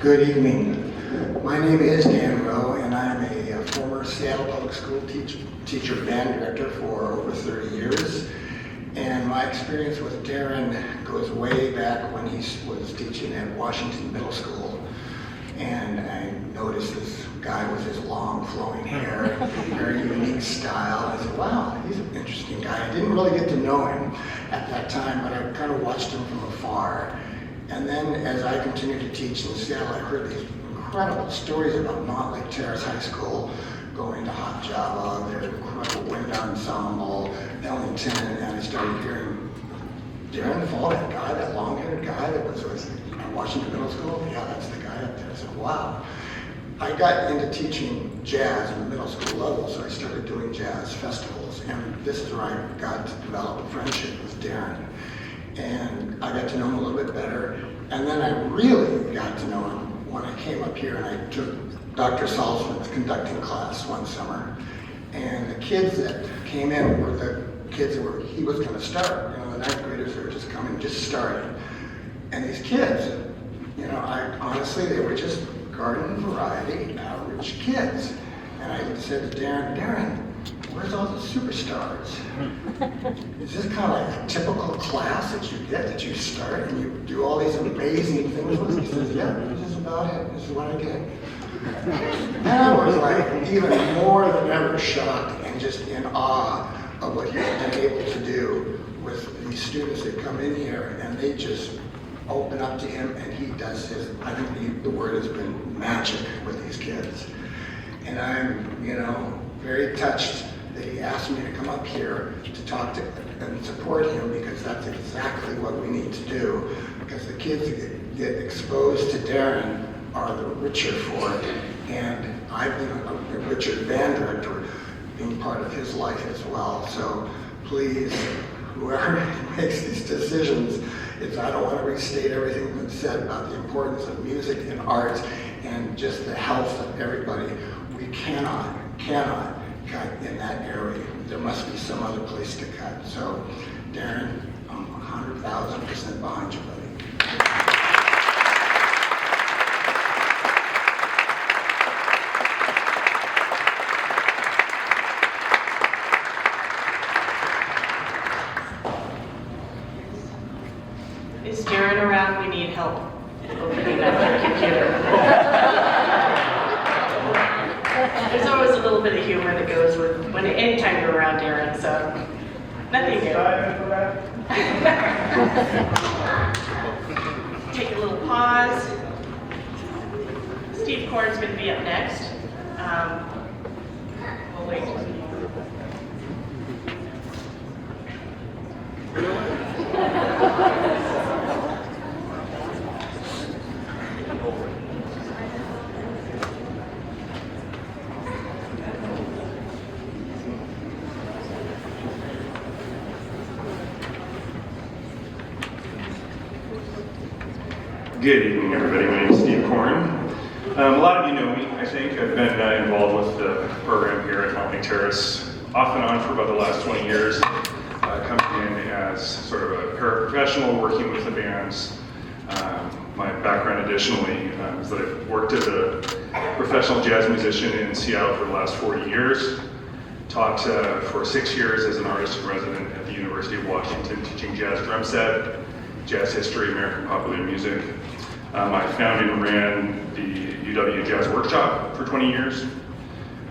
Good evening. My name is Dan Rowe, and I'm a former Seattle Public School teacher band director for over 30 years. And my experience with Darren goes way back when he was teaching at Washington Middle School. And I noticed this guy with his long flowing hair, very unique style. I said, wow, he's an interesting guy. I didn't really get to know him at that time, but I kind of watched him from afar. And then as I continued to teach in Seattle, I heard these incredible stories about Mountlake Terrace High School, going to Hot Java, their incredible wind ensemble, Ellington, and I started hearing Darren Fall, that guy, that long-haired guy that was Washington Middle School. Yeah, that's the guy up there. I said, wow. I got into teaching jazz in the middle school level, so I started doing jazz festivals, and this is where I got to develop a friendship with Darren. And I got to know him a little bit better, and then I really got to know him when I came up here and I took Dr. Salzman's conducting class one summer. And the kids that came in were the kids that he was going to start. You know, the ninth graders that were just coming, just starting. And these kids, you know, honestly, they were just garden variety, average kids. And I said to Darren, where's all the superstars? Is this kind of like a typical class that you get, that you start and you do all these amazing things with? He says, yeah, this is about it. This is what I get. And I was like even more than ever shocked and just in awe of what he's been able to do with these students that come in here, and they just open up to him, and he does his, I think the word has been magic with these kids. And I'm, you know, very touched that he asked me to come up here to talk to and support him, because that's exactly what we need to do, because the kids that get exposed to Darren are the richer for it. And I've been a richer band director, being part of his life as well. So please, whoever makes these decisions, I don't want to restate everything that's been said about the importance of music and art and just the health of everybody. We cannot cut in that area. There must be some other place to cut. So, Darren, I'm 100,000% behind you, buddy. Is Darren around? We need help opening up our computer. There's always a little bit of humor that goes with anytime you're around Darren, so nothing new. Take a little pause. Steve Korn's going to be up next. We'll wait. Good evening, everybody. My name is Steve Korn. A lot of you know me, I think. I've been involved with the program here at Mountlake Terrace off and on for about the last 20 years. Coming in as sort of a paraprofessional, working with the bands. My background additionally is that I've worked as a professional jazz musician in Seattle for the last 40 years. Taught for 6 years as an artist in resident at the University of Washington, teaching jazz drum set, jazz history, American popular music. I founded and ran the UW Jazz Workshop for 20 years,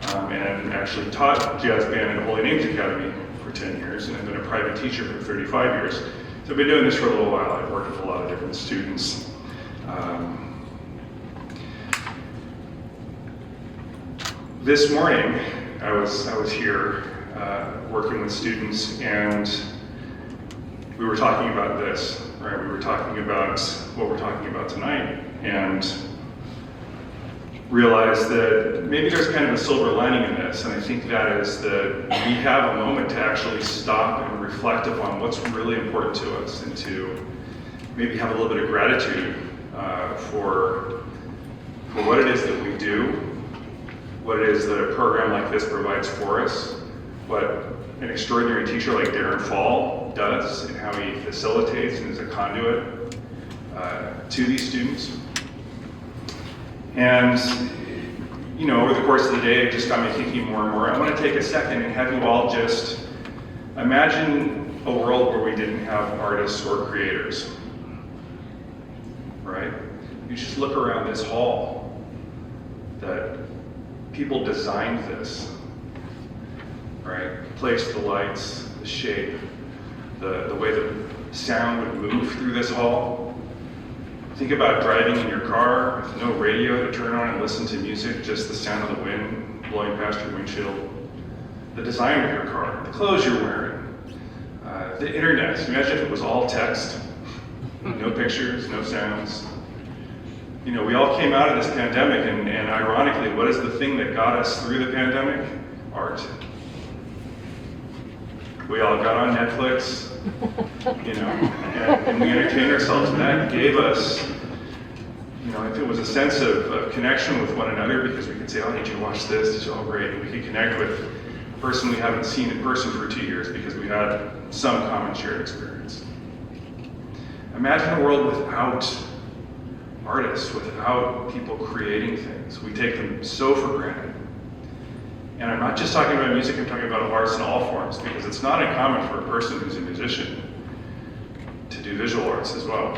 and actually taught jazz band at Holy Names Academy for 10 years, and I've been a private teacher for 35 years. So I've been doing this for a little while. I've worked with a lot of different students. This morning, I was here working with students, and we were talking about this, right? We were talking about what we're talking about tonight, and realized that maybe there's kind of a silver lining in this, and I think that is that we have a moment to actually stop and reflect upon what's really important to us, and to maybe have a little bit of gratitude for what it is that we do, what it is that a program like this provides for us, what an extraordinary teacher like Darren Fall does, and how he facilitates and is a conduit to these students. And, you know, over the course of the day, it just got me thinking more and more. I want to take a second and have you all just imagine a world where we didn't have artists or creators, right? You just look around this hall, that people designed this, right? Placed the lights, the shape, the way the sound would move through this hall. Think about driving in your car with no radio to turn on and listen to music, just the sound of the wind blowing past your windshield. The design of your car, the clothes you're wearing, the internet. Imagine if it was all text, no pictures, no sounds. You know, we all came out of this pandemic, and ironically, what is the thing that got us through the pandemic? Art. We all got on Netflix, you know, and we entertained ourselves, and that gave us, you know, if it was a sense of connection with one another, because we could say, oh, did you watch this? It's all great. And we could connect with a person we haven't seen in person for 2 years because we had some common shared experience. Imagine a world without artists, without people creating things. We take them so for granted. And I'm not just talking about music, I'm talking about arts in all forms, because it's not uncommon for a person who's a musician to do visual arts as well,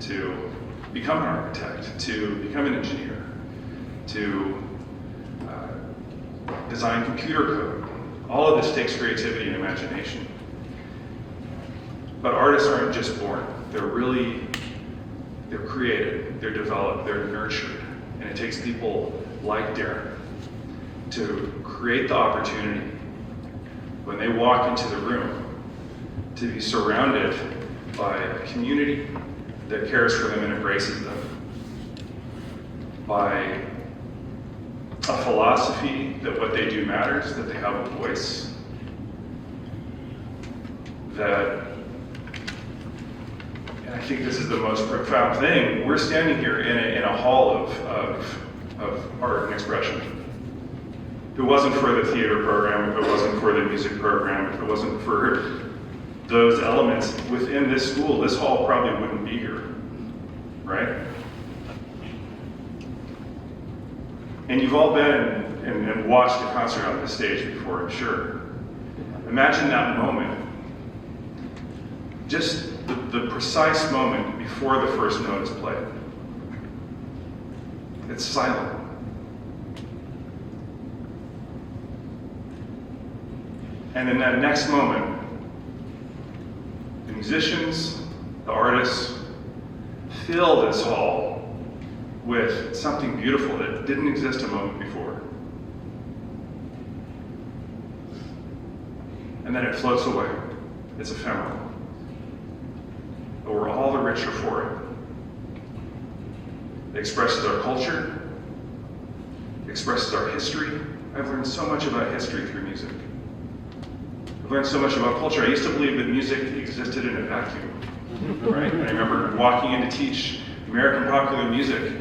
to become an architect, to become an engineer, to design computer code. All of this takes creativity and imagination. But artists aren't just born. They're created, they're developed, they're nurtured. And it takes people like Darren to create the opportunity when they walk into the room to be surrounded by a community that cares for them and embraces them, by a philosophy that what they do matters, that they have a voice, that, and I think this is the most profound thing, we're standing here in a hall of art and expression. If it wasn't for the theater program, if it wasn't for the music program, if it wasn't for those elements within this school, this hall probably wouldn't be here, right? And you've all been and watched a concert on this stage before, I'm sure. Imagine that moment. Just the precise moment before the first note is played. It's silent. And in that next moment, the musicians, the artists, fill this hall with something beautiful that didn't exist a moment before. And then it floats away. It's ephemeral. But we're all the richer for it. It expresses our culture. It expresses our history. I've learned so much about history through music. I've learned so much about culture. I used to believe that music existed in a vacuum, right? And I remember walking in to teach American popular music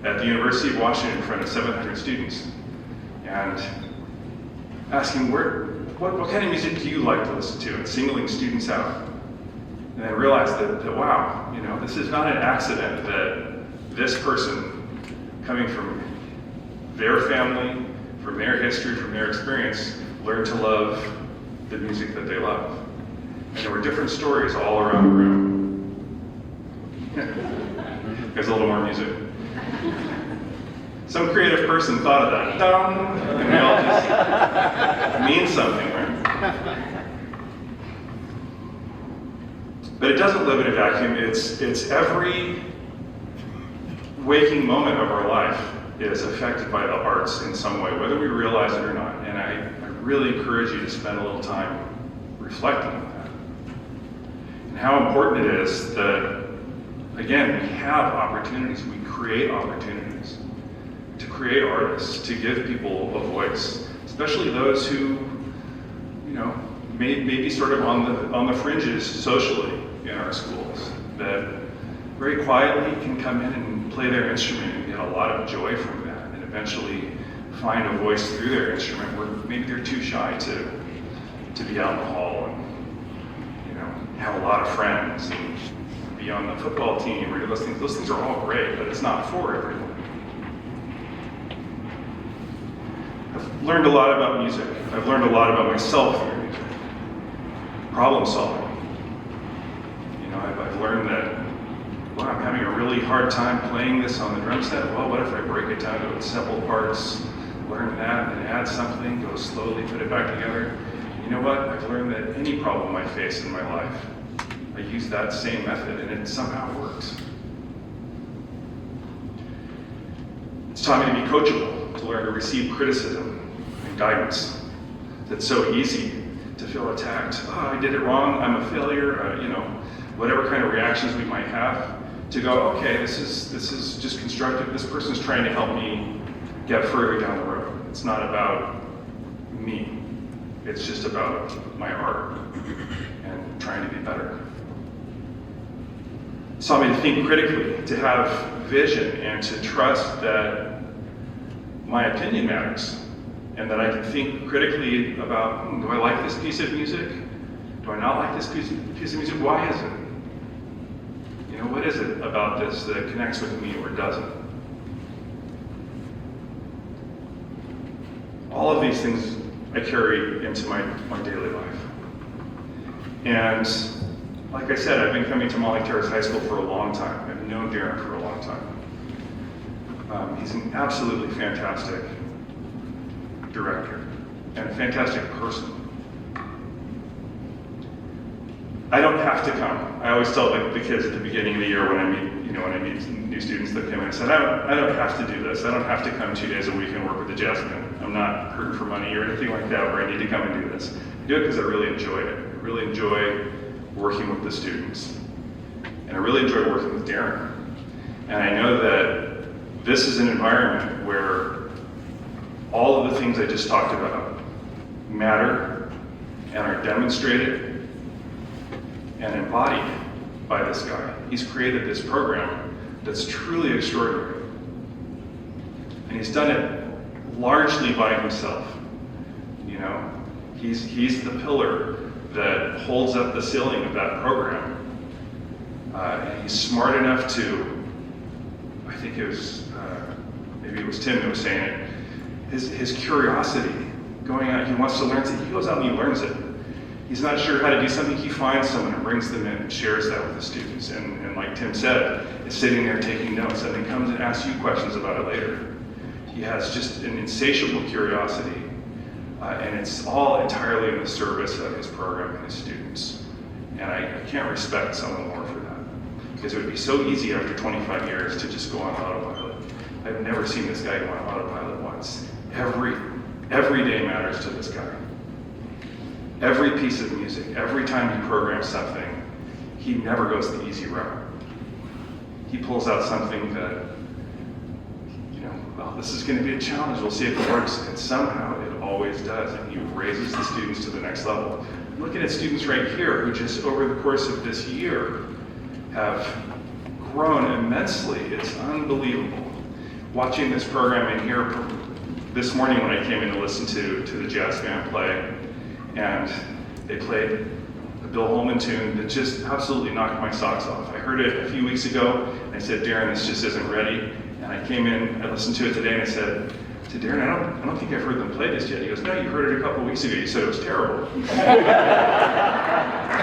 at the University of Washington in front of 700 students, and asking, what kind of music do you like to listen to, and singling students out. And I realized that wow, you know, this is not an accident that this person, coming from their family, from their history, from their experience, learned to love the music that they love. And there were different stories all around the room. There's a little more music. Some creative person thought of that. Dum, and they all just mean something, right? But it doesn't live in a vacuum. It's every waking moment of our life is affected by the arts in some way, whether we realize it or not. And I really encourage you to spend a little time reflecting on that. And how important it is that, again, we have opportunities, we create opportunities to create artists, to give people a voice, especially those who, you know, may be sort of on the fringes socially in our schools, that very quietly can come in and play their instrument and get a lot of joy from that, and eventually find a voice through their instrument where maybe they're too shy to be out in the hall and, you know, have a lot of friends and be on the football team or do those things. Those things are all great, but it's not for everyone. I've learned a lot about music. I've learned a lot about myself through music. Problem solving. You know, I've learned that, wow, I'm having a really hard time playing this on the drum set. Well, what if I break it down to its simple parts, learn that, and add something, go slowly, put it back together. You know what? I've learned that any problem I face in my life, I use that same method, and it somehow works. It's taught me to be coachable, to learn to receive criticism and guidance. It's so easy to feel attacked. Oh, I did it wrong, I'm a failure, you know, whatever kind of reactions we might have, to go, okay, this is just constructive. This person's trying to help me get further down the road. It's not about me. It's just about my art and trying to be better. It's taught me to think critically, to have vision, and to trust that my opinion matters, and that I can think critically about, do I like this piece of music? Do I not like this piece of music? Why is it? You know, what is it about this that connects with me or doesn't? All of these things I carry into my daily life. And like I said, I've been coming to Mountlake Terrace High School for a long time. I've known Darren for a long time. He's an absolutely fantastic director and a fantastic person. I don't have to come. I always tell the kids at the beginning of the year when I meet new students that come in, I said, I don't have to do this. I don't have to come 2 days a week and work with the jazz band. I'm not hurting for money or anything like that where I need to come and do this. I do it because I really enjoy it. I really enjoy working with the students. And I really enjoy working with Darren. And I know that this is an environment where all of the things I just talked about matter and are demonstrated and embodied by this guy. He's created this program that's truly extraordinary. And he's done it largely by himself. You know, he's the pillar that holds up the ceiling of that program. And he's smart enough to, I think it was, maybe it was Tim that was saying it, his curiosity, going out, he wants to learn something, he goes out and he learns it. He's not sure how to do something, he finds someone and brings them in and shares that with the students. And like Tim said, is sitting there taking notes and then comes and asks you questions about it later. He has just an insatiable curiosity, and it's all entirely in the service of his program and his students. And I can't respect someone more for that, because it would be so easy after 25 years to just go on autopilot. I've never seen this guy go on autopilot once. Every day matters to this guy. Every piece of music, every time he programs something, he never goes the easy route. He pulls out something that, you know, well, this is going to be a challenge, we'll see if it works, and somehow it always does, and he raises the students to the next level. I'm looking at students right here who just over the course of this year have grown immensely. It's unbelievable. Watching this program in here this morning when I came in to listen to the jazz band play, and they played a Bill Holman tune that just absolutely knocked my socks off. I heard it a few weeks ago, and I said, Darren, this just isn't ready. And I came in, I listened to it today, and I said to Darren, I don't think I've heard them play this yet. He goes, no, you heard it a couple weeks ago. You said it was terrible.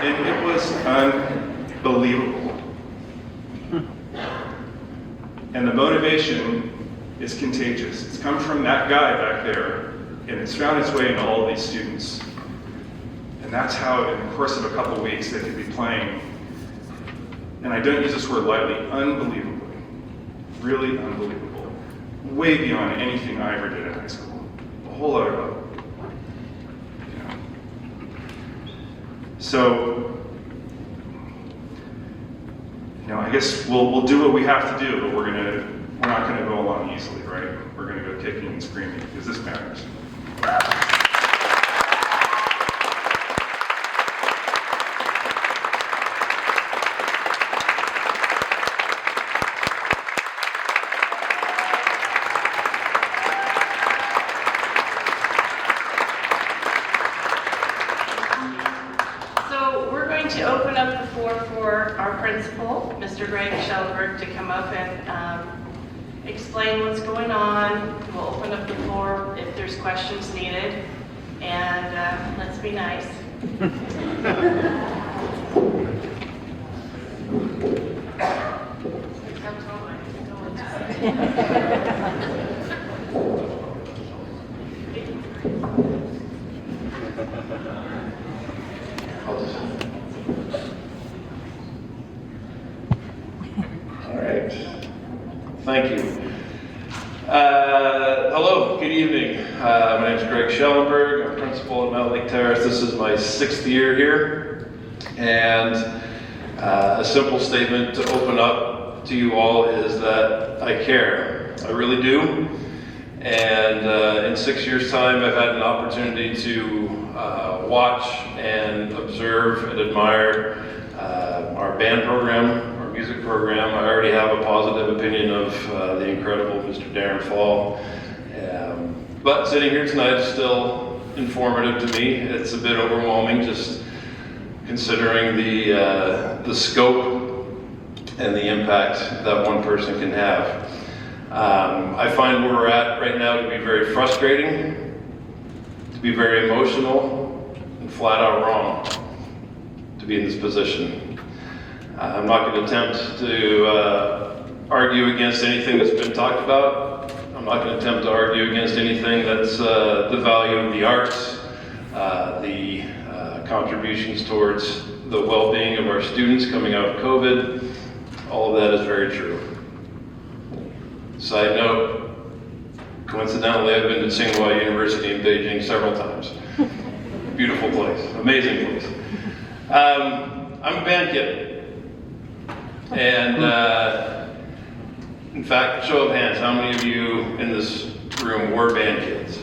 And it was unbelievable. And the motivation is contagious. It's come from that guy back there, and it's found its way into all of these students. And that's how, in the course of a couple of weeks, they could be playing, and I don't use this word lightly, unbelievably, really unbelievable, way beyond anything I ever did in high school, a whole other level. You know. So, you know, I guess we'll do what we have to do, but we're not gonna go along easily, right? We're gonna go kicking and screaming because this matters. To open up the floor for our principal, Mr. Schellenberg, to come up and explain what's going on. We'll open up the floor if there's questions needed, and let's be nice. All right. Thank you. Hello, good evening. My name is Schellenberg. I'm principal at Mountlake Terrace. This is my 6th year here. And a simple statement to open up to you all is that I care. I really do. And in 6 years' time, I've had an opportunity to watch and observe and admire our band program, our music program. I already have a positive opinion of the incredible Mr. Darren Fall. But sitting here tonight is still informative to me. It's a bit overwhelming just considering the scope and the impact that one person can have. I find where we're at right now to be very frustrating, to be very emotional, and flat out wrong to be in this position. I'm not going to attempt to argue against anything that's been talked about. I'm not going to attempt to argue against anything that's the value of the arts, the contributions towards the well-being of our students coming out of COVID. All of that is very true. Side note, coincidentally, I've been to Tsinghua University in Beijing several times. Beautiful place, amazing place. I'm a band kid. And in fact, show of hands, how many of you in this room were band kids?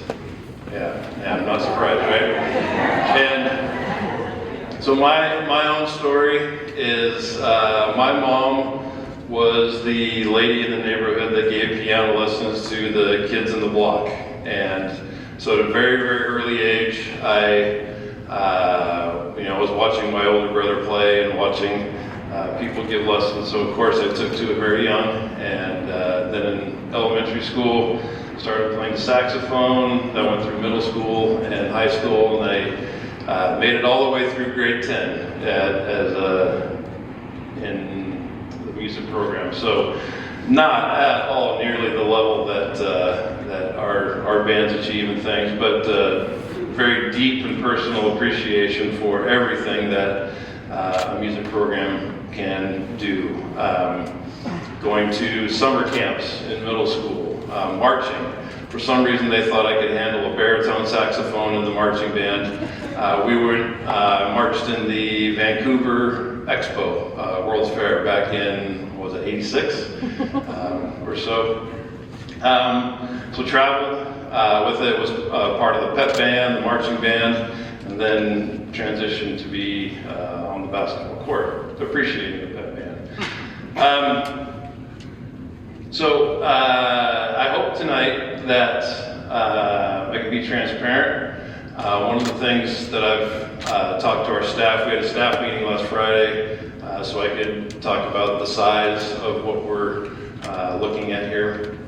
Yeah, I'm not surprised, right? And so my own story is my mom was the lady in the neighborhood that gave piano lessons to the kids in the block. And so at a very, very early age, I was watching my older brother play and watching people give lessons. So of course I took to it very young. And then in elementary school, started playing the saxophone. Then went through middle school and high school, and I made it all the way through grade 10 in the music program. So not at all nearly the level that our bands achieve and things, but very deep and personal appreciation for everything that a music program can do. Going to summer camps in middle school, marching. For some reason they thought I could handle a baritone saxophone in the marching band. We marched in the Vancouver Expo, World's Fair, back in, what was it, 86 or so. So traveled with it, was part of the pep band, the marching band, and then transitioned to be on the basketball court, appreciating the pep band. So I hope tonight that I can be transparent. One of the things that I've talked to our staff, we had a staff meeting last Friday, so I could talk about the size of what we're looking at here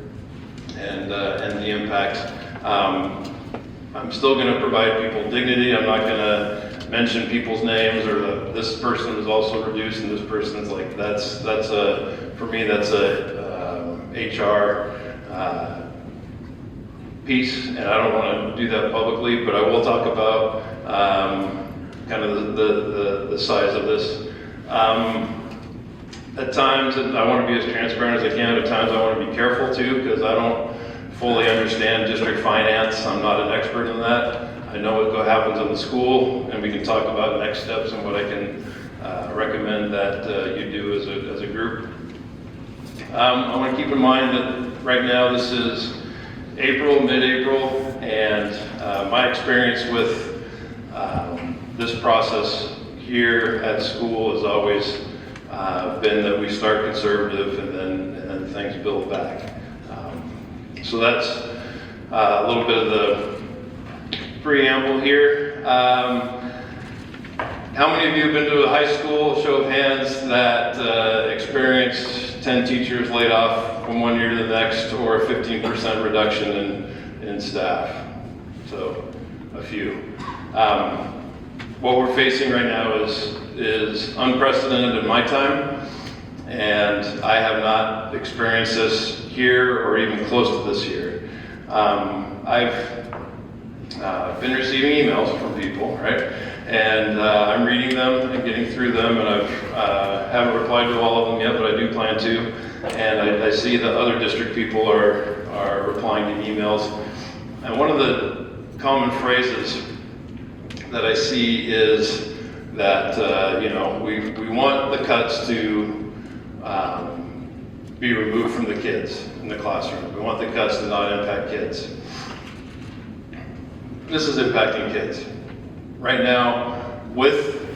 and the impact. I'm still going to provide people dignity. I'm not going to mention people's names or that this person is also reduced and this person's like, for me, that's a HR piece, and I don't want to do that publicly, but I will talk about kind of the size of this. At times, and I want to be as transparent as I can, at times I want to be careful too, because I don't fully understand district finance. I'm not an expert in that. I know what happens in the school, and we can talk about next steps and what I can recommend that you do as a group. I want to keep in mind that right now this is mid-April, and my experience with this process here at school has always been that we start conservative and then things build back. So that's a little bit of the preamble here. How many of you have been to a high school, show of hands, that experienced 10 teachers laid off from one year to the next, or a 15% reduction in staff. So, a few. What we're facing right now is unprecedented in my time, and I have not experienced this here or even close to this here. I've been receiving emails from people, right? And I'm reading them and getting through them, and I haven't replied to all of them yet, but I do plan to. And I see that other district people are replying to emails. And one of the common phrases that I see is that we want the cuts to be removed from the kids in the classroom. We want the cuts to not impact kids. This is impacting kids. Right now, with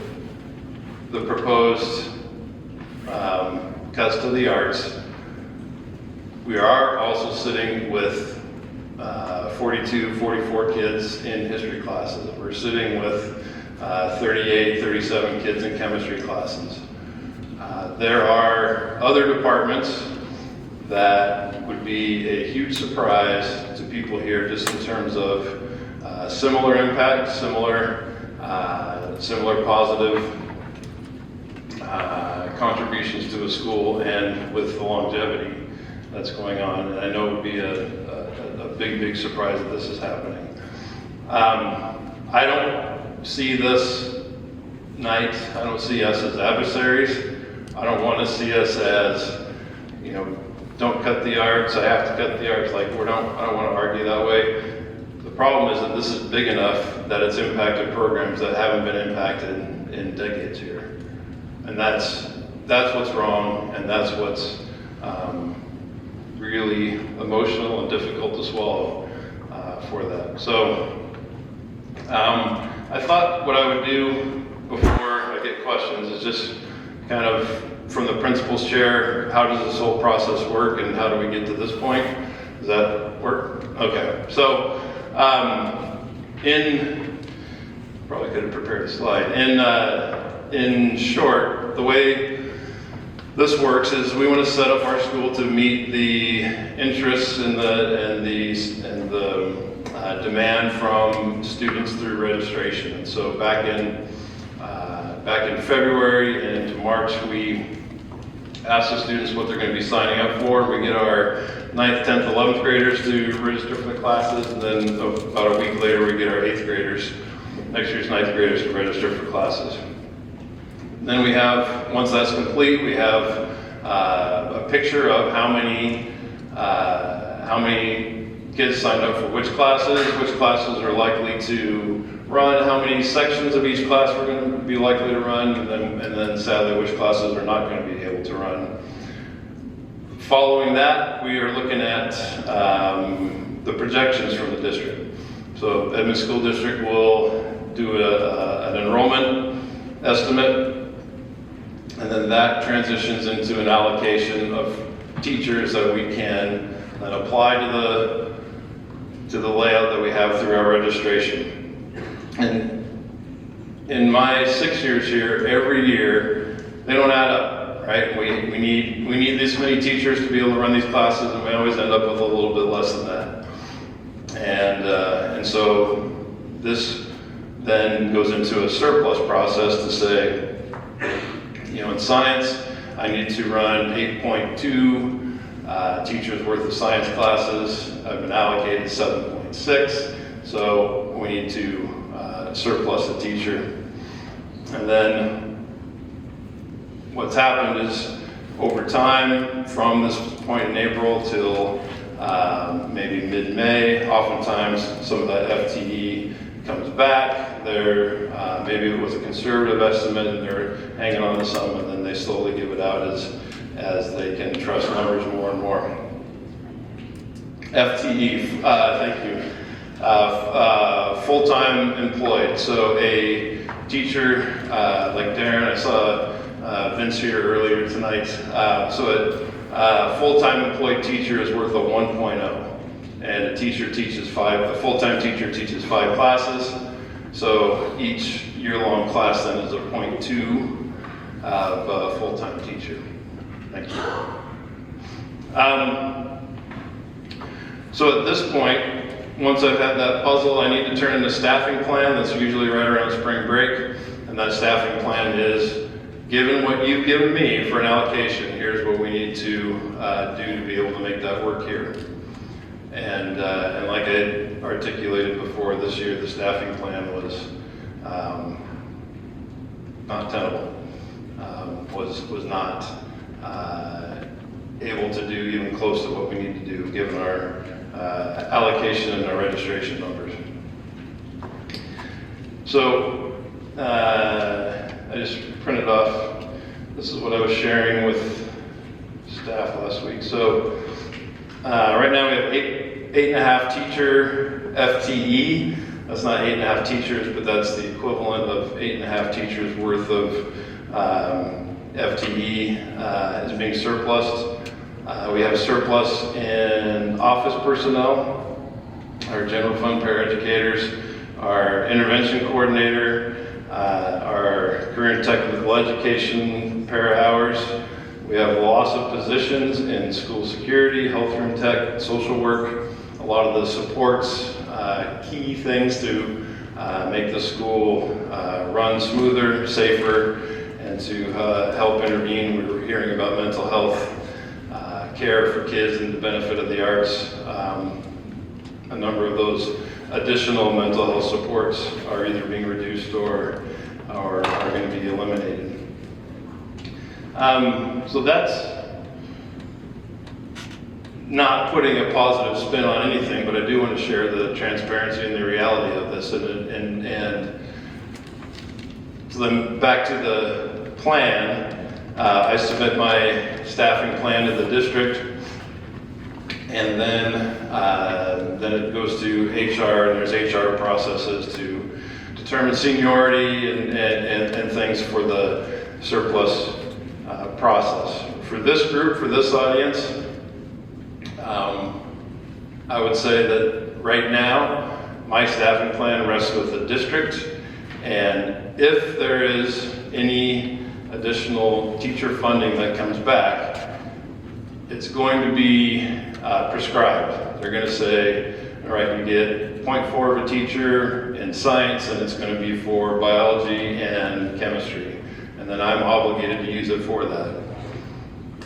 the proposed cuts to the arts, we are also sitting with 42, 44 kids in history classes. We're sitting with 38, 37 kids in chemistry classes. There are other departments that would be a huge surprise to people here, just in terms of similar impact, similar positive contributions to a school, and with the longevity that's going on. And I know it would be a big surprise that this is happening. I don't see this night, I don't see us as adversaries. I don't want to see us as, don't cut the arts, I have to cut the arts. I don't want to argue that way. The problem is that this is big enough that it's impacted programs that haven't been impacted in decades here. And that's what's wrong, and that's what's really emotional and difficult to swallow for that. So I thought what I would do before I get questions is just kind of, from the principal's chair, how does this whole process work and how do we get to this point? Does that work? Okay. So probably could have prepared a slide. In short, the way this works is we want to set up our school to meet the interests and the demand from students through registration. And so back in February and into March, we asked the students what they're going to be signing up for. We get our 9th, 10th, 11th graders to register for the classes, and then about a week later we get our 8th graders, next year's 9th graders, to register for classes. Then we have, once that's complete, we have a picture of how many kids signed up for which classes are likely to run, how many sections of each class we're going to be likely to run, and then sadly which classes are not going to be able to run. Following that, we are looking at the projections from the district. So Edmonds School District will do an enrollment estimate, and then that transitions into an allocation of teachers that we can then apply to the layout that we have through our registration. And in my 6 years here, every year, they don't add up, right? We need this many teachers to be able to run these classes, and we always end up with a little bit less than that. And so this then goes into a surplus process to say, in science, I need to run 8.2 teachers worth of science classes. I've been allocated 7.6, so we need to surplus a teacher. And then what's happened is, over time, from this point in April till maybe mid-May, oftentimes some of that FTE comes back. Maybe it was a conservative estimate and they're hanging on to some, and then they slowly give it out as they can trust numbers more and more. FTE, thank you. Full-time employed. So a teacher like Darren, I saw Vince here earlier tonight. So a full-time employed teacher is worth a 1.0, and a full-time teacher teaches 5 classes. So each year-long class then is a 0.2 of a full-time teacher. Thank you. So at this point, once I've had that puzzle, I need to turn in a staffing plan. That's usually right around spring break. And that staffing plan is, given what you've given me for an allocation, here's what we need to do to be able to make that work here. And like I articulated before, this year the staffing plan was not tenable, was not able to do even close to what we need to do given our allocation and our registration numbers. So I just printed off, this is what I was sharing with staff last week. So right now we have 8.5 teacher FTE. That's not 8.5 teachers, but that's the equivalent of 8.5 teachers worth of FTE is being surplused. We have surplus in office personnel, our general fund paraeducators, our intervention coordinator, our career and technical education para hours. We have loss of positions in school security, health room tech, social work, a lot of the supports, key things to make the school run smoother, safer, and to help intervene. We were hearing about mental health care for kids and the benefit of the arts. A number of those additional mental health supports are either being reduced or are going to be eliminated. So that's not putting a positive spin on anything, but I do want to share the transparency and the reality of this. And so then back to the plan, I submit my staffing plan to the district, and then it goes to HR, and there's HR processes to determine seniority and things for the surplus process. For this group, for this audience, I would say that right now, my staffing plan rests with the district, and if there is any additional teacher funding that comes back, it's going to be prescribed. They're going to say, all right, you get 0.4 of a teacher in science, and it's going to be for biology and chemistry, and then I'm obligated to use it for that.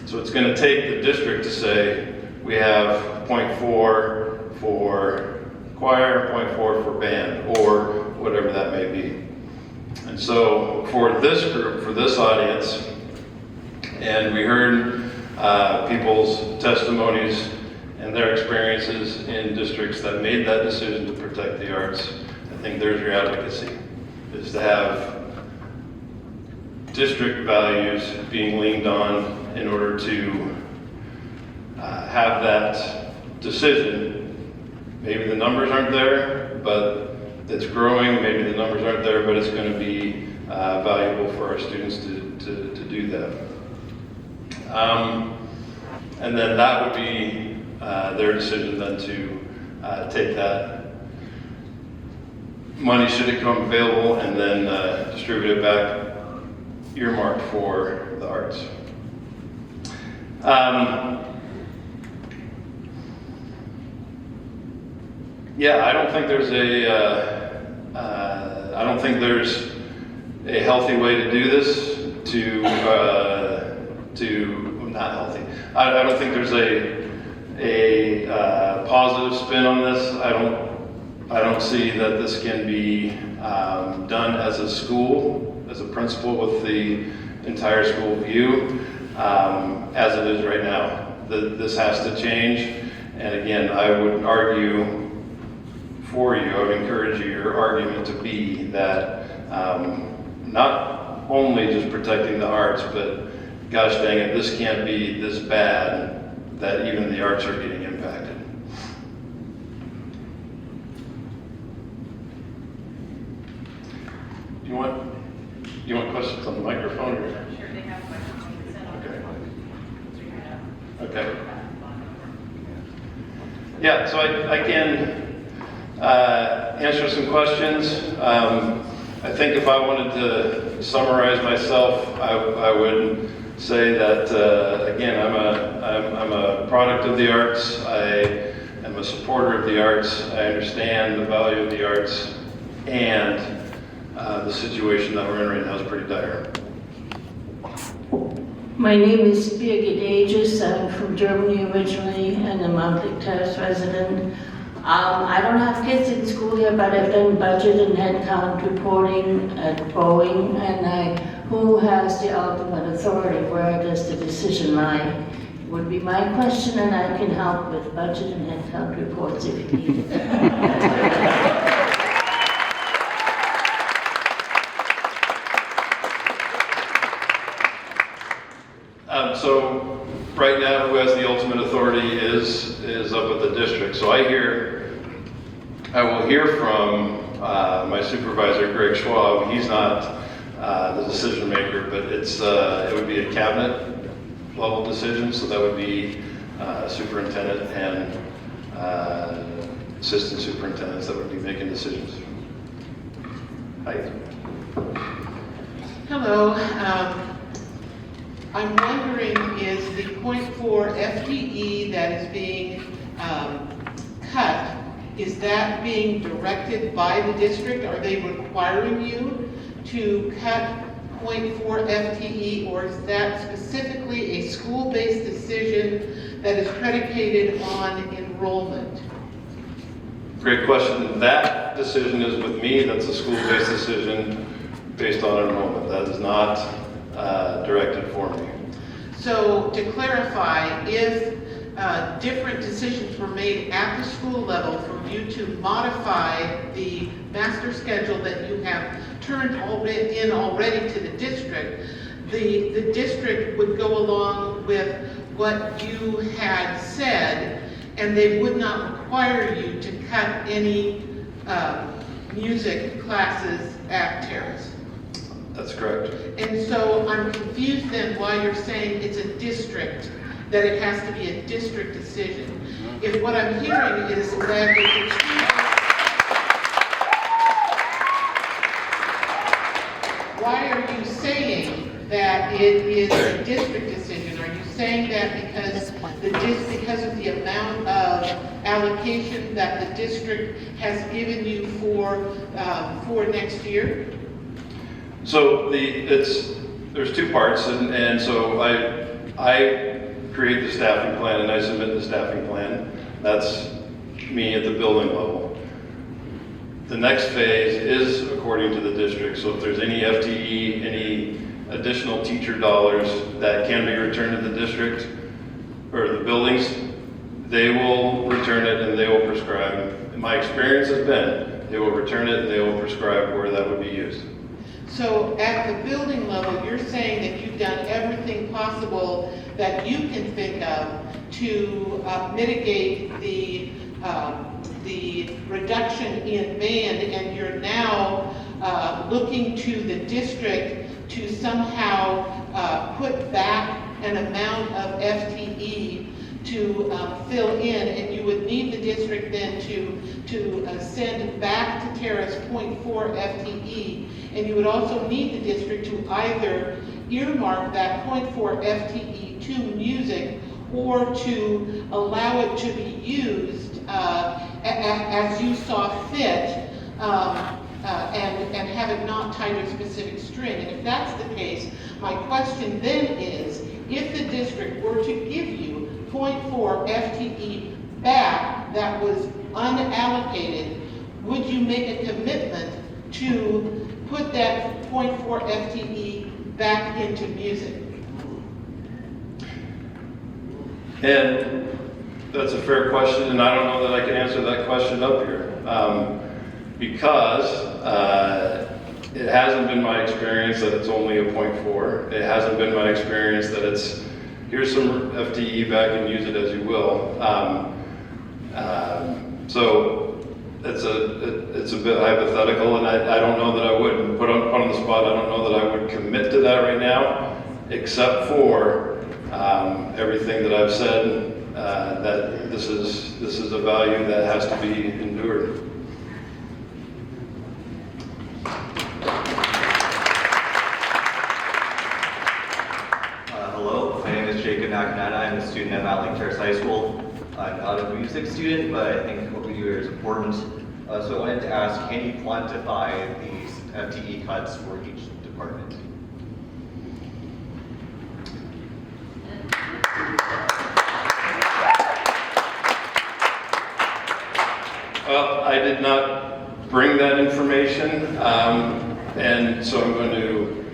So it's going to take the district to say, we have 0.4 for choir, 0.4 for band, or whatever that may be. And so for this group, for this audience, and we heard people's testimonies and their experiences in districts that made that decision to protect the arts, I think there's your advocacy, is to have district values being leaned on in order to have that decision. Maybe the numbers aren't there, but it's growing. Maybe the numbers aren't there, but it's going to be valuable for our students to do that. And then that would be their decision then to take that money, should it come available, and then distribute it back, earmarked for the arts. Yeah, I don't think there's a healthy way to do this. Not healthy. I don't think there's a positive spin on this. I don't see that this can be done as a school, as a principal with the entire school view, as it is right now. This has to change. And again, I would argue for you, I would encourage your argument to be that not only just protecting the arts, but gosh dang it, this can't be this bad that even the arts are getting impacted. Do you want questions on the microphone? Or? Sure, they have questions on the consent. Okay. Yeah, so I can answer some questions. I think if I wanted to summarize myself, I would say that, again, I'm a product of the arts. I am a supporter of the arts. I understand the value of the arts, and the situation that we're in right now is pretty dire. My name is Birgit Aegis. I'm from Germany originally and a Mountlake Terrace resident. I don't have kids in school here, but I've done budget and headcount reporting at Boeing, and who has the ultimate authority? Where does the decision lie? Would be my question, and I can help with budget and headcount reports if you need it. So right now, who has the ultimate authority is up at the district. So I will hear from my supervisor, Greg Schwab. He's not the decision maker, but it would be a cabinet level decision. So that would be superintendent and assistant superintendents that would be making decisions. Hi. Hello. I'm wondering, is the .4 FTE that is being cut, is that being directed by the district? Are they requiring you to cut .4 FTE, or is that specifically a school-based decision that is predicated on enrollment? Great question. That decision is with me. That's a school-based decision based on enrollment. That is not directed for me. So to clarify, if different decisions were made at the school level for you to modify the master schedule that you have turned already to the district, the district would go along with what you had said, and they would not require you to cut any music classes at Terrace. That's correct. And so I'm confused then why you're saying it's a district, that it has to be a district decision. If what I'm hearing is that it's a why are you saying that it is a district decision? Are you saying that because of the amount of allocation that the district has given you for next year? So there's two parts, and so I create the staffing plan and I submit the staffing plan. That's me at the building level. The next phase is according to the district. So if there's any FTE, any additional teacher dollars that can be returned to the district or the buildings, they will return it and they will prescribe. My experience has been they will return it and they will prescribe where that would be used. So at the building level, you're saying that you've done everything possible that you can think of to mitigate the reduction in band, and you're now looking to the district to somehow put back an amount of FTE to fill in, and you would need the district then to send back to Terrace .4 FTE, and you would also need the district to either earmark that .4 FTE to music or to allow it to be used as you saw fit, and have it not tied to a specific string. And if that's the case, my question then is, if the district were to give you .4 FTE back that was unallocated, would you make a commitment to put that .4 FTE back into music? And that's a fair question, and I don't know that I can answer that question up here. Because it hasn't been my experience that it's only a .4. It hasn't been my experience that it's, here's some FTE back and use it as you will. So it's a bit hypothetical, and I don't know that I would put on the spot. I don't know that I would commit to that right now, except for everything that I've said, that this is a value that has to be endured. I'm not a music student, but I think what we do here is important. So I wanted to ask, can you quantify these FTE cuts for each department? Well, I did not bring that information, and so I'm going to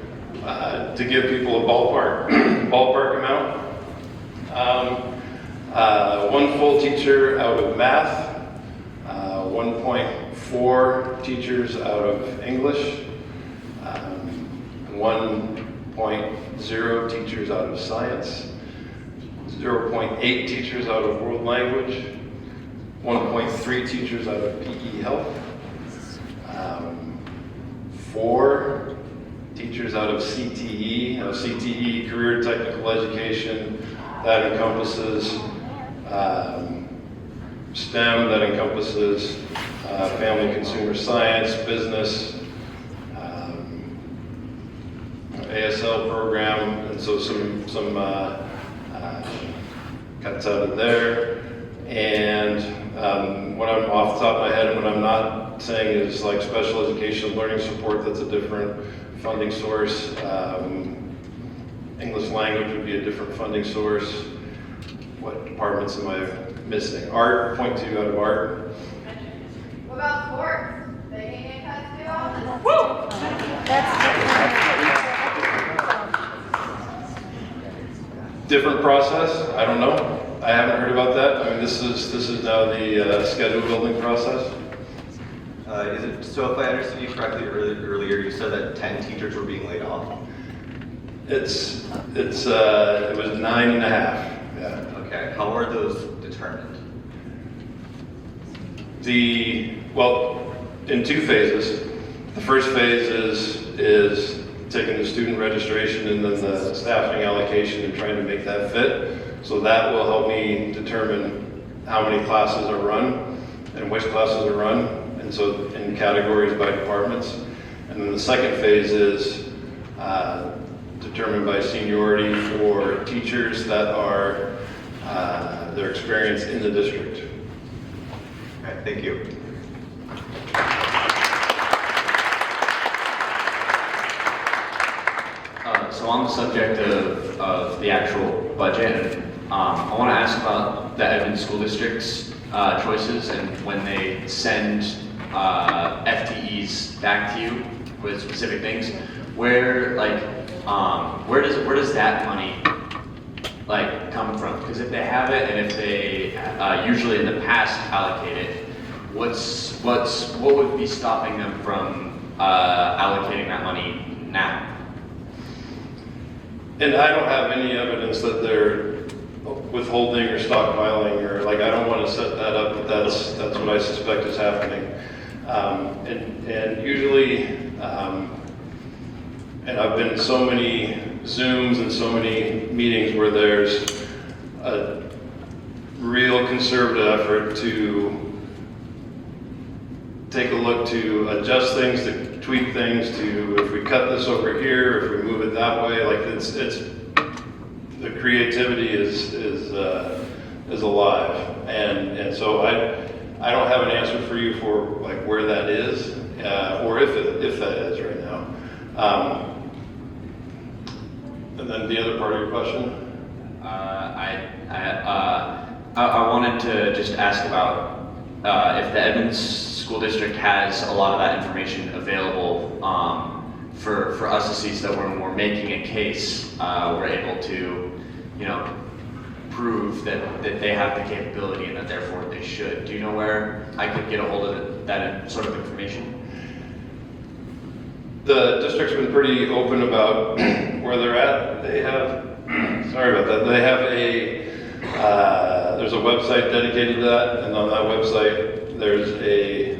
give people a ballpark amount. One full teacher out of math, 1.4 teachers out of English, 1.0 teachers out of science, 0.8 teachers out of world language, 1.3 teachers out of PE health, 4 teachers out of CTE. Now, CTE, career technical education, that encompasses STEM, that encompasses family consumer science, business, ASL program, and so some cuts out of there. And what I'm off the top of my head, and what I'm not saying is like special education learning support, that's a different funding source. English language would be a different funding source. What departments am I missing? Art, 0.2 out of art. What about sports? They can get cuts too often. Different process? I don't know. I haven't heard about that. I mean, this is now the schedule building process. So if I understood you correctly earlier, you said that 10 teachers were being laid off? It was 9.5. Yeah. Okay. How are those determined? Well, in 2 phases. The first phase is taking the student registration and then the staffing allocation and trying to make that fit. So that will help me determine how many classes are run and which classes are run, and so in categories by departments. And then the second phase is determined by seniority for teachers that are their experience in the district. Okay, thank you. So on the subject of the actual budget, I want to ask about the Edmonds School District's choices and when they send FTEs back to you with specific things, where does that money come from? Because if they have it and if they usually in the past allocate it, what would be stopping them from allocating that money now? And I don't have any evidence that they're withholding or stockpiling, or I don't want to set that up, but that's what I suspect is happening. And usually, and I've been in so many Zooms and so many meetings where there's a real conservative effort to take a look, to adjust things, to tweak things, to if we cut this over here, if we move it that way, it's the creativity is alive, and so I don't have an answer for you for where that is, or if that is right now. And then the other part of your question? I wanted to just ask about if the Edmonds School District has a lot of that information available for us to see, so that when we're making a case, we're able to, prove that they have the capability and that therefore they should. Do you know where I could get a hold of that sort of information? The district's been pretty open about where they're at. They have, sorry about that, they have there's a website dedicated to that, and on that website there's a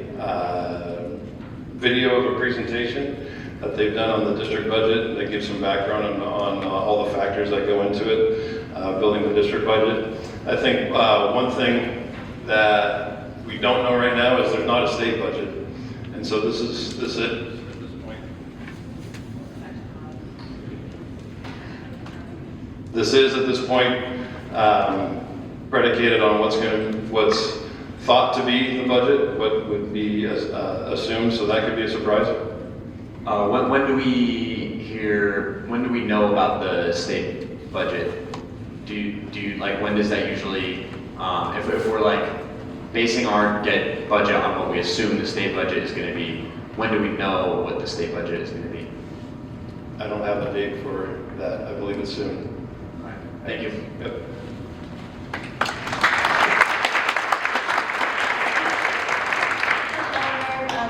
video of a presentation that they've done on the district budget, and they give some background on all the factors that go into it, building the district budget. I think one thing that we don't know right now is there's not a state budget, and so this is it. This is, at this point, predicated on what's thought to be the budget, what would be assumed, so that could be a surprise. When do we know about the state budget? Do you like, when does that usually, if we're like basing our budget on what we assume the state budget is going to be, when do we know what the state budget is going to be? I don't have the date for that. I believe it's soon. All right. Thank you. Yep.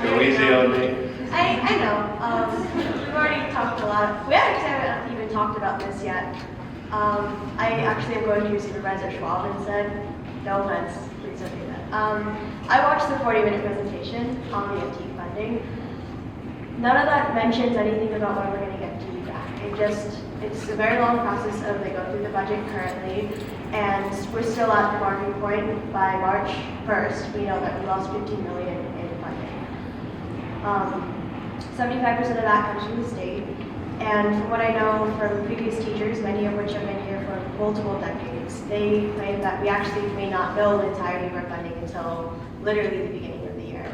Go easy on me. I know. We've already talked a lot. We haven't even talked about this yet. I actually am going to Supervisor Schwab instead. No offense, please don't do that. I watched the 40-minute presentation on the MTE funding. None of that mentions anything about when we're going to get MTE back. It's a very long process of they go through the budget currently, and we're still at the marking point. By March 1st, we know that we lost $15 million in funding. 75% of that comes from the state, and from what I know from previous teachers, many of which have been here for multiple decades, they claim that we actually may not know the entirety of our funding until literally the beginning of the year.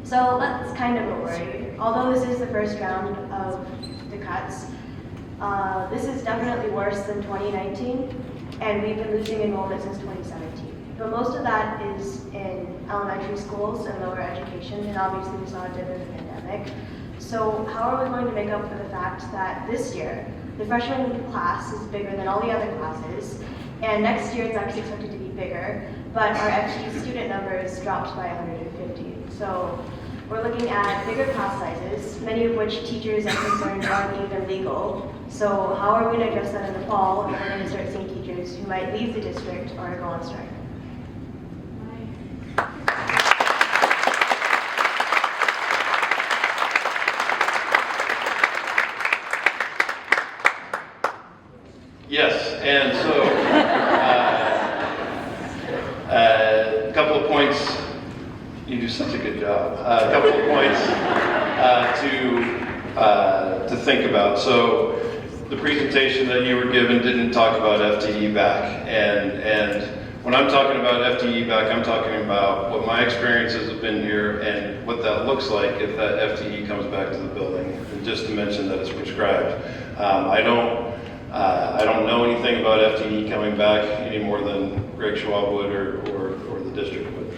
So that's kind of a worry. Although this is the first round of the cuts, this is definitely worse than 2019, and we've been losing enrollment since 2017. But most of that is in elementary schools and lower education, and obviously we saw a dip in the pandemic. So how are we going to make up for the fact that this year, the freshman class is bigger than all the other classes, and next year it's actually expected to be bigger, but our FTE student numbers dropped by 150. So we're looking at bigger class sizes, many of which teachers are concerned aren't even legal. So how are we going to address that in the fall if we're going to start seeing teachers who might leave the district or go on strike? Yes, and so a couple of points. You do such a good job. A couple of points to think about. So the presentation that you were given didn't talk about FTE back, and when I'm talking about FTE back, I'm talking about what my experiences have been here and what that looks like if that FTE comes back to the building. And just to mention that it's prescribed. I don't know anything about FTE coming back any more than Greg Schwab would or the district would.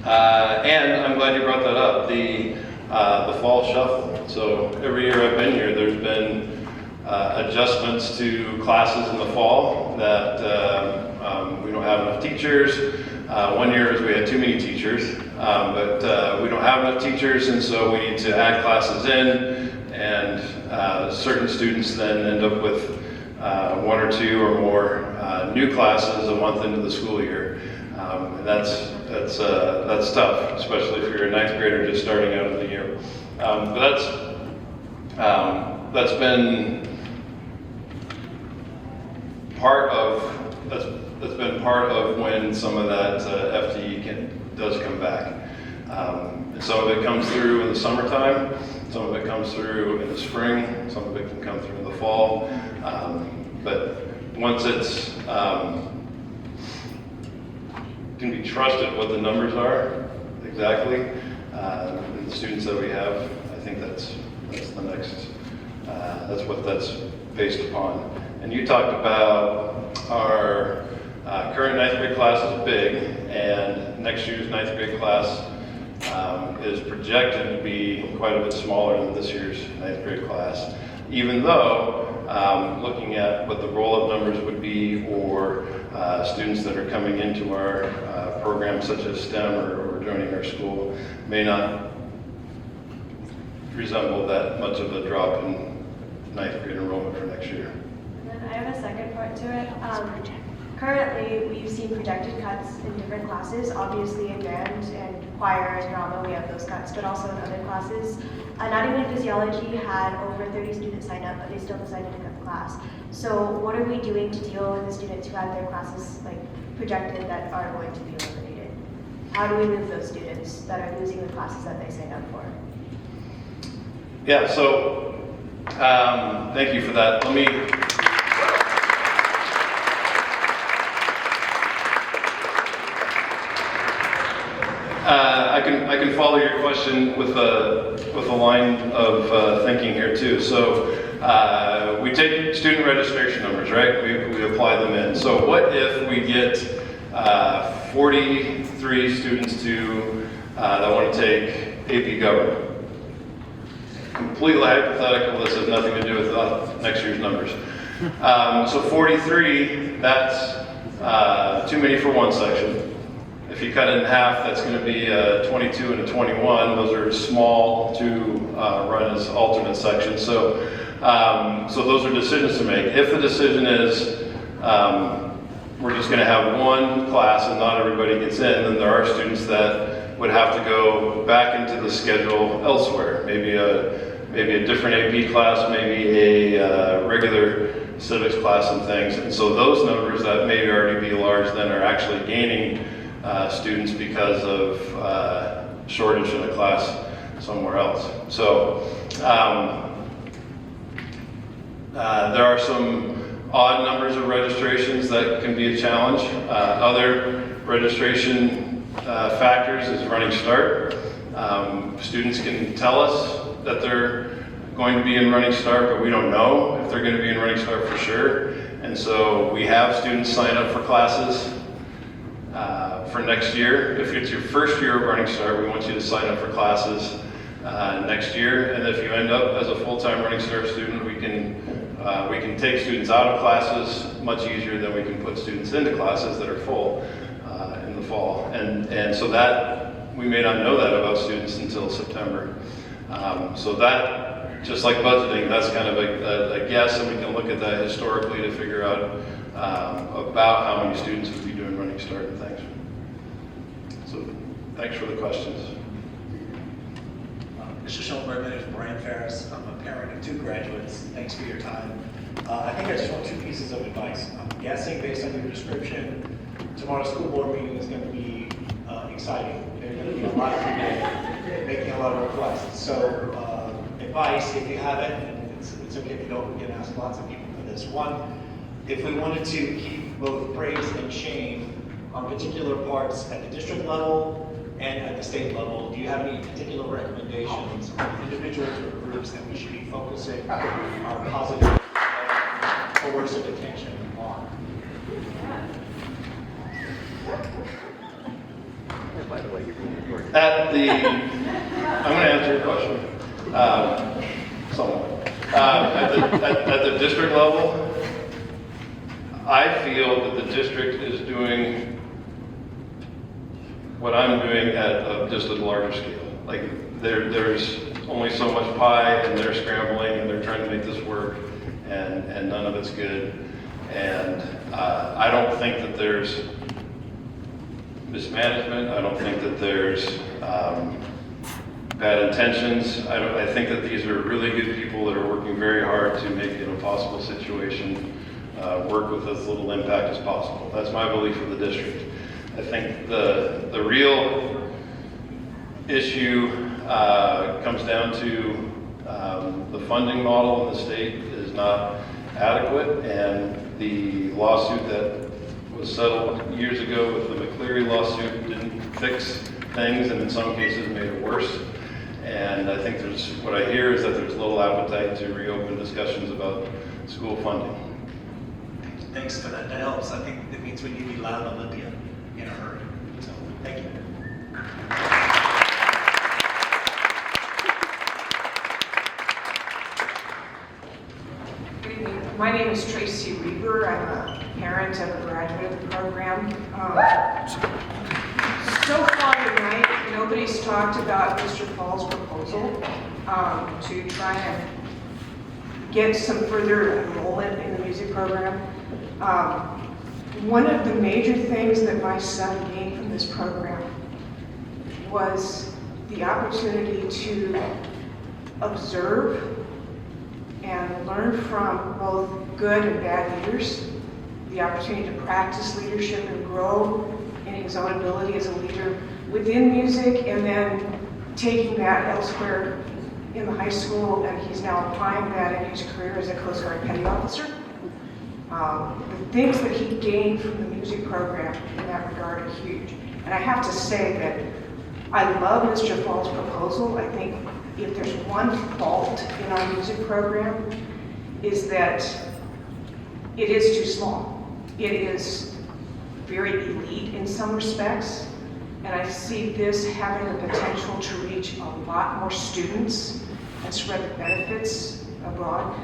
And I'm glad you brought that up, the fall shuffle. So every year I've been here, there's been adjustments to classes in the fall that we don't have enough teachers. One year we had too many teachers, but we don't have enough teachers, and so we need to add classes in, and certain students then end up with one or two or more new classes a month into the school year. And that's tough, especially if you're a ninth grader just starting out of the year. But that's been part of when some of that FTE does come back. And some of it comes through in the summertime, some of it comes through in the spring, some of it can come through in the fall. But once it's can be trusted what the numbers are exactly, and the students that we have, I think that's the next, that's what that's based upon. And you talked about our current ninth grade class is big, and next year's ninth grade class is projected to be quite a bit smaller than this year's ninth grade class, even though looking at what the roll-up numbers would be or students that are coming into our programs such as STEM or joining our school may not resemble that much of a drop in ninth grade enrollment for next year. And then I have a second part to it. Currently, we've seen projected cuts in different classes. Obviously in band and choir and drama, we have those cuts, but also in other classes. Anatomy and physiology had over 30 students sign up, but they still decided to cut the class. So what are we doing to deal with the students who have their classes projected that are going to be eliminated? How do we move those students that are losing the classes that they signed up for? Yeah, so thank you for that. I can follow your question with a line of thinking here too. So we take student registration numbers, right? We apply them in. So what if we get 43 students that want to take AP Government? Completely hypothetical. This has nothing to do with next year's numbers. So 43, that's too many for one section. If you cut it in half, that's going to be a 22 and a 21. Those are small to run as alternate sections. So those are decisions to make. If the decision is we're just going to have one class and not everybody gets in, then there are students that would have to go back into the schedule elsewhere. Maybe a different AP class, maybe a regular civics class and things. And so those numbers that maybe already be large then are actually gaining students because of shortage in a class somewhere else. So there are some odd numbers of registrations that can be a challenge. Other registration factors is running start. Students can tell us that they're going to be in running start, but we don't know if they're going to be in running start for sure. And so we have students sign up for classes for next year. If it's your first year of running start, we want you to sign up for classes next year. And if you end up as a full-time running start student, we can take students out of classes much easier than we can put students into classes that are full in the fall. And so that, we may not know that about students until September. So that, just like budgeting, that's kind of a guess, and we can look at that historically to figure out about how many students would be doing running start and things. So thanks for the questions. Mr. Schellenberg, my name is Brian Ferris. I'm a parent of 2 graduates. Thanks for your time. I think I just want 2 pieces of advice. I'm guessing, based on your description, tomorrow's school board meeting is going to be exciting. There are going to be a lot of people making a lot of requests. So advice, if you have it, and it's okay if you don't, we can ask lots of people for this. One, if we wanted to keep both praise and shame on particular parts at the district level and at the state level, do you have any particular recommendations for individuals or groups that we should be focusing our positive or words of attention on? By the way, you're being recorded. I'm going to answer your question. Somewhat. At the district level, I feel that the district is doing what I'm doing at just a larger scale. Like there's only so much pie, and they're scrambling, and they're trying to make this work, and none of it's good. And I don't think that there's mismanagement. I don't think that there's bad intentions. I think that these are really good people that are working very hard to make an impossible situation work with as little impact as possible. That's my belief of the district. I think the real issue comes down to the funding model in the state is not adequate, and the lawsuit that was settled years ago with the McCleary lawsuit didn't fix things, and in some cases made it worse. And I think what I hear is that there's little appetite to reopen discussions about school funding. Thanks for that. That helps. I think it means we need to be loud on Olympia in a hurry. So, thank you. Good evening. My name is Tracy Reber. I'm a parent of a graduate of the program. So far tonight, nobody's talked about Mr. Paul's proposal to try and get some further enrollment in the music program. One of the major things that my son gained from this program was the opportunity to observe and learn from both good and bad leaders, the opportunity to practice leadership and grow in his own ability as a leader within music, and then taking that elsewhere in the high school, and he's now applying that in his career as a Coast Guard petty officer. The things that he gained from the music program in that regard are huge. And I have to say that I love Mr. Fall's proposal. I think if there's one fault in our music program is that it is too small. It is very elite in some respects, and I see this having the potential to reach a lot more students and spread the benefits abroad.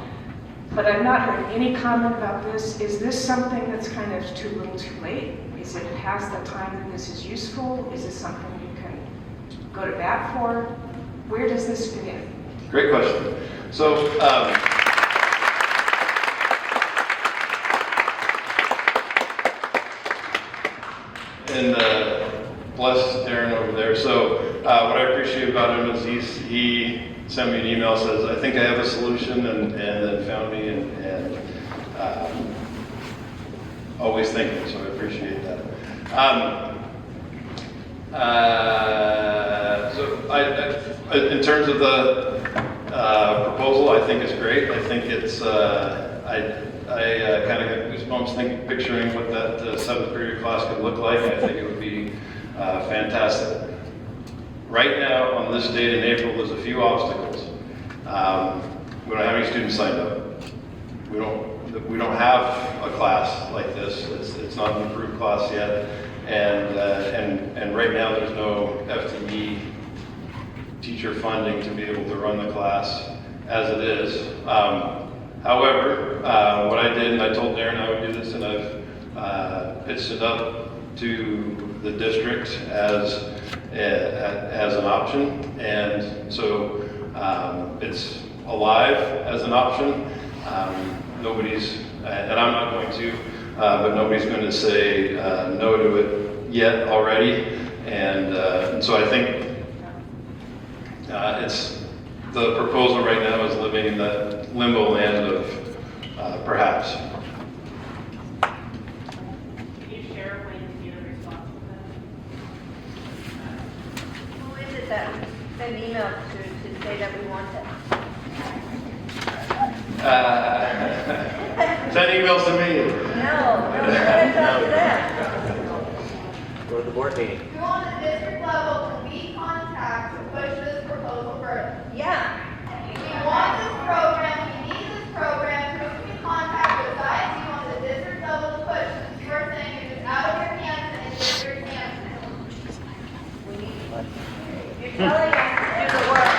But I've not heard any comment about this. Is this something that's kind of too little too late? Is it past the time that this is useful? Is this something you can go to bat for? Where does this fit in? Great question. So, and bless Darren over there. So what I appreciate about him is he sent me an email, says, I think I have a solution, and then found me and always thinking, so I appreciate that. So in terms of the proposal, I think it's great. I think it's, I kind of got goosebumps picturing what that 7th period class could look like. I think it would be fantastic. Right now, on this date in April, there's a few obstacles. We don't have any students signed up. We don't have a class like this. It's not an approved class yet, and right now there's no FTE teacher funding to be able to run the class as it is. However, what I did, and I told Darren I would do this, and I've pitched it up to the district as an option, and so it's alive as an option. Nobody's, and I'm not going to, but nobody's going to say no to it yet already, and so I think it's the proposal right now is living in that limbo land of perhaps. Can you share when you get a response to Who is it that sent an email to say that we want it? Send emails to me. No, we're going to talk to them. Go to the board meeting. Who on the district level can we contact to push this proposal further? Yeah. We want this program, we need this program, who can we contact besides you on the district level to push? Because you are saying if it's out of your hands and it's in your hands. You're telling us to do the work.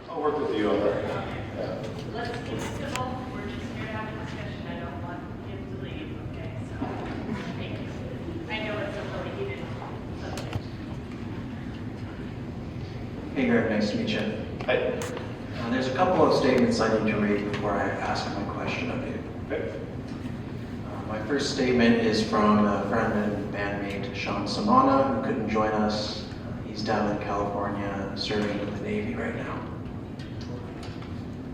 I'll work with you on that. Let's keep it civil. We're just here to have a discussion. I don't want him to leave, okay? So, thank you. I know it's a really heated subject. Hey Greg, nice to meet you. Hi. There's a couple of statements I need to read before I ask my question of you. Okay. My first statement is from a friend and bandmate, Sean Samana, who couldn't join us. He's down in California serving with the Navy right now.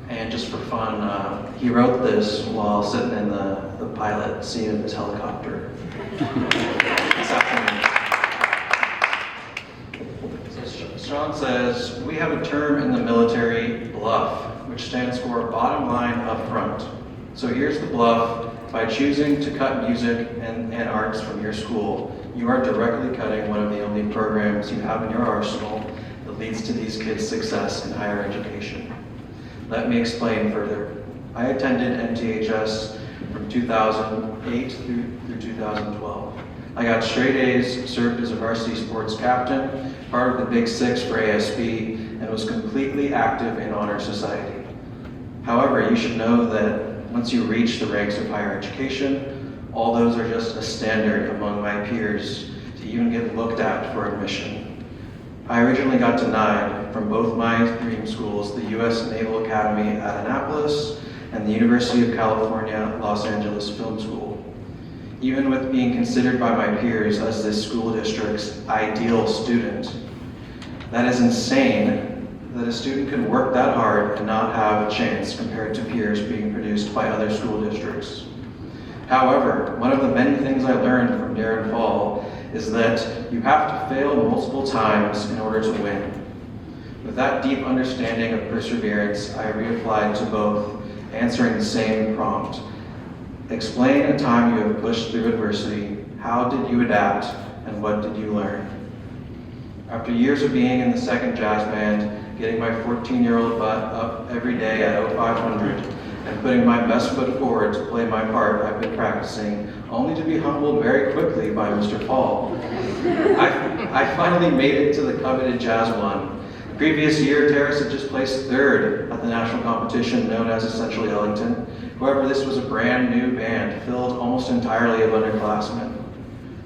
And just for fun, he wrote this while sitting in the pilot seat of his helicopter. This afternoon. Sean says, we have a term in the military, bluff, which stands for bottom line up front. So here's the bluff. By choosing to cut music and arts from your school, you are directly cutting one of the only programs you have in your arsenal that leads to these kids' success in higher education. Let me explain further. I attended MTHS from 2008 through 2012. I got straight A's, served as a varsity sports captain, part of the Big Six for ASB, and was completely active in honor society. However, you should know that once you reach the ranks of higher education, all those are just a standard among my peers to even get looked at for admission. I originally got denied from both my dream schools, the U.S. Naval Academy at Annapolis and the University of California, Los Angeles Film School. Even with being considered by my peers as this school district's ideal student, that is insane that a student can work that hard and not have a chance compared to peers being produced by other school districts. However, one of the many things I learned from Darren Fall is that you have to fail multiple times in order to win. With that deep understanding of perseverance, I reapplied to both, answering the same prompt. Explain a time you have pushed through adversity. How did you adapt? and what did you learn? After years of being in the second jazz band, getting my 14-year-old butt up every day at 0500 and putting my best foot forward to play my part I've been practicing, only to be humbled very quickly by Mr. Fall. I finally made it to the coveted Jazz One. The previous year, Terrace had just placed third at the national competition known as Essentially Ellington. However, this was a brand new band filled almost entirely of underclassmen.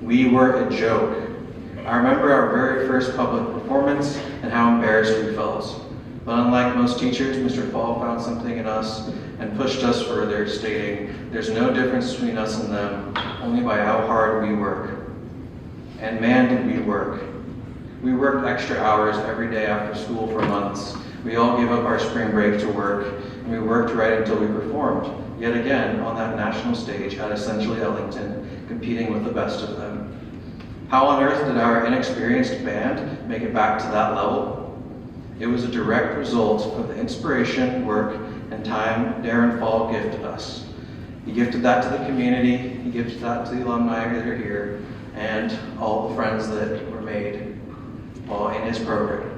We were a joke. I remember our very first public performance and how embarrassed we felt. But unlike most teachers, Mr. Fall found something in us and pushed us further, stating, "There's no difference between us and them, only by how hard we work." And man, did we work. We worked extra hours every day after school for months. We all gave up our spring break to work, and we worked right until we performed, yet again on that national stage at Essentially Ellington, competing with the best of them. How on earth did our inexperienced band make it back to that level? It was a direct result of the inspiration, work, and time Darren Fall gifted us. He gifted that to the community, he gifted that to the alumni that are here, and all the friends that were made while in his program.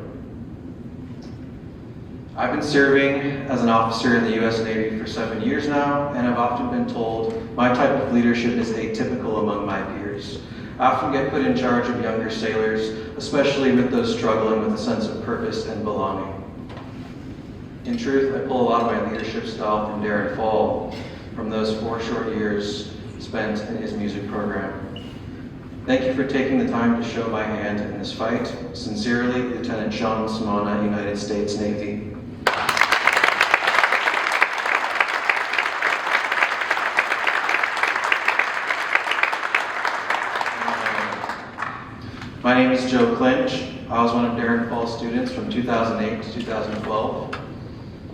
I've been serving as an officer in the U.S. Navy for 7 years now, and I've often been told my type of leadership is atypical among my peers. I often get put in charge of younger sailors, especially with those struggling with a sense of purpose and belonging. In truth, I pull a lot of my leadership style from Darren Fall, from those 4 short years spent in his music program. Thank you for taking the time to show my hand in this fight. Sincerely, Lieutenant Sean Samana, United States Navy. My name is Joe Clinch. I was one of Darren Fall's students from 2008 to 2012.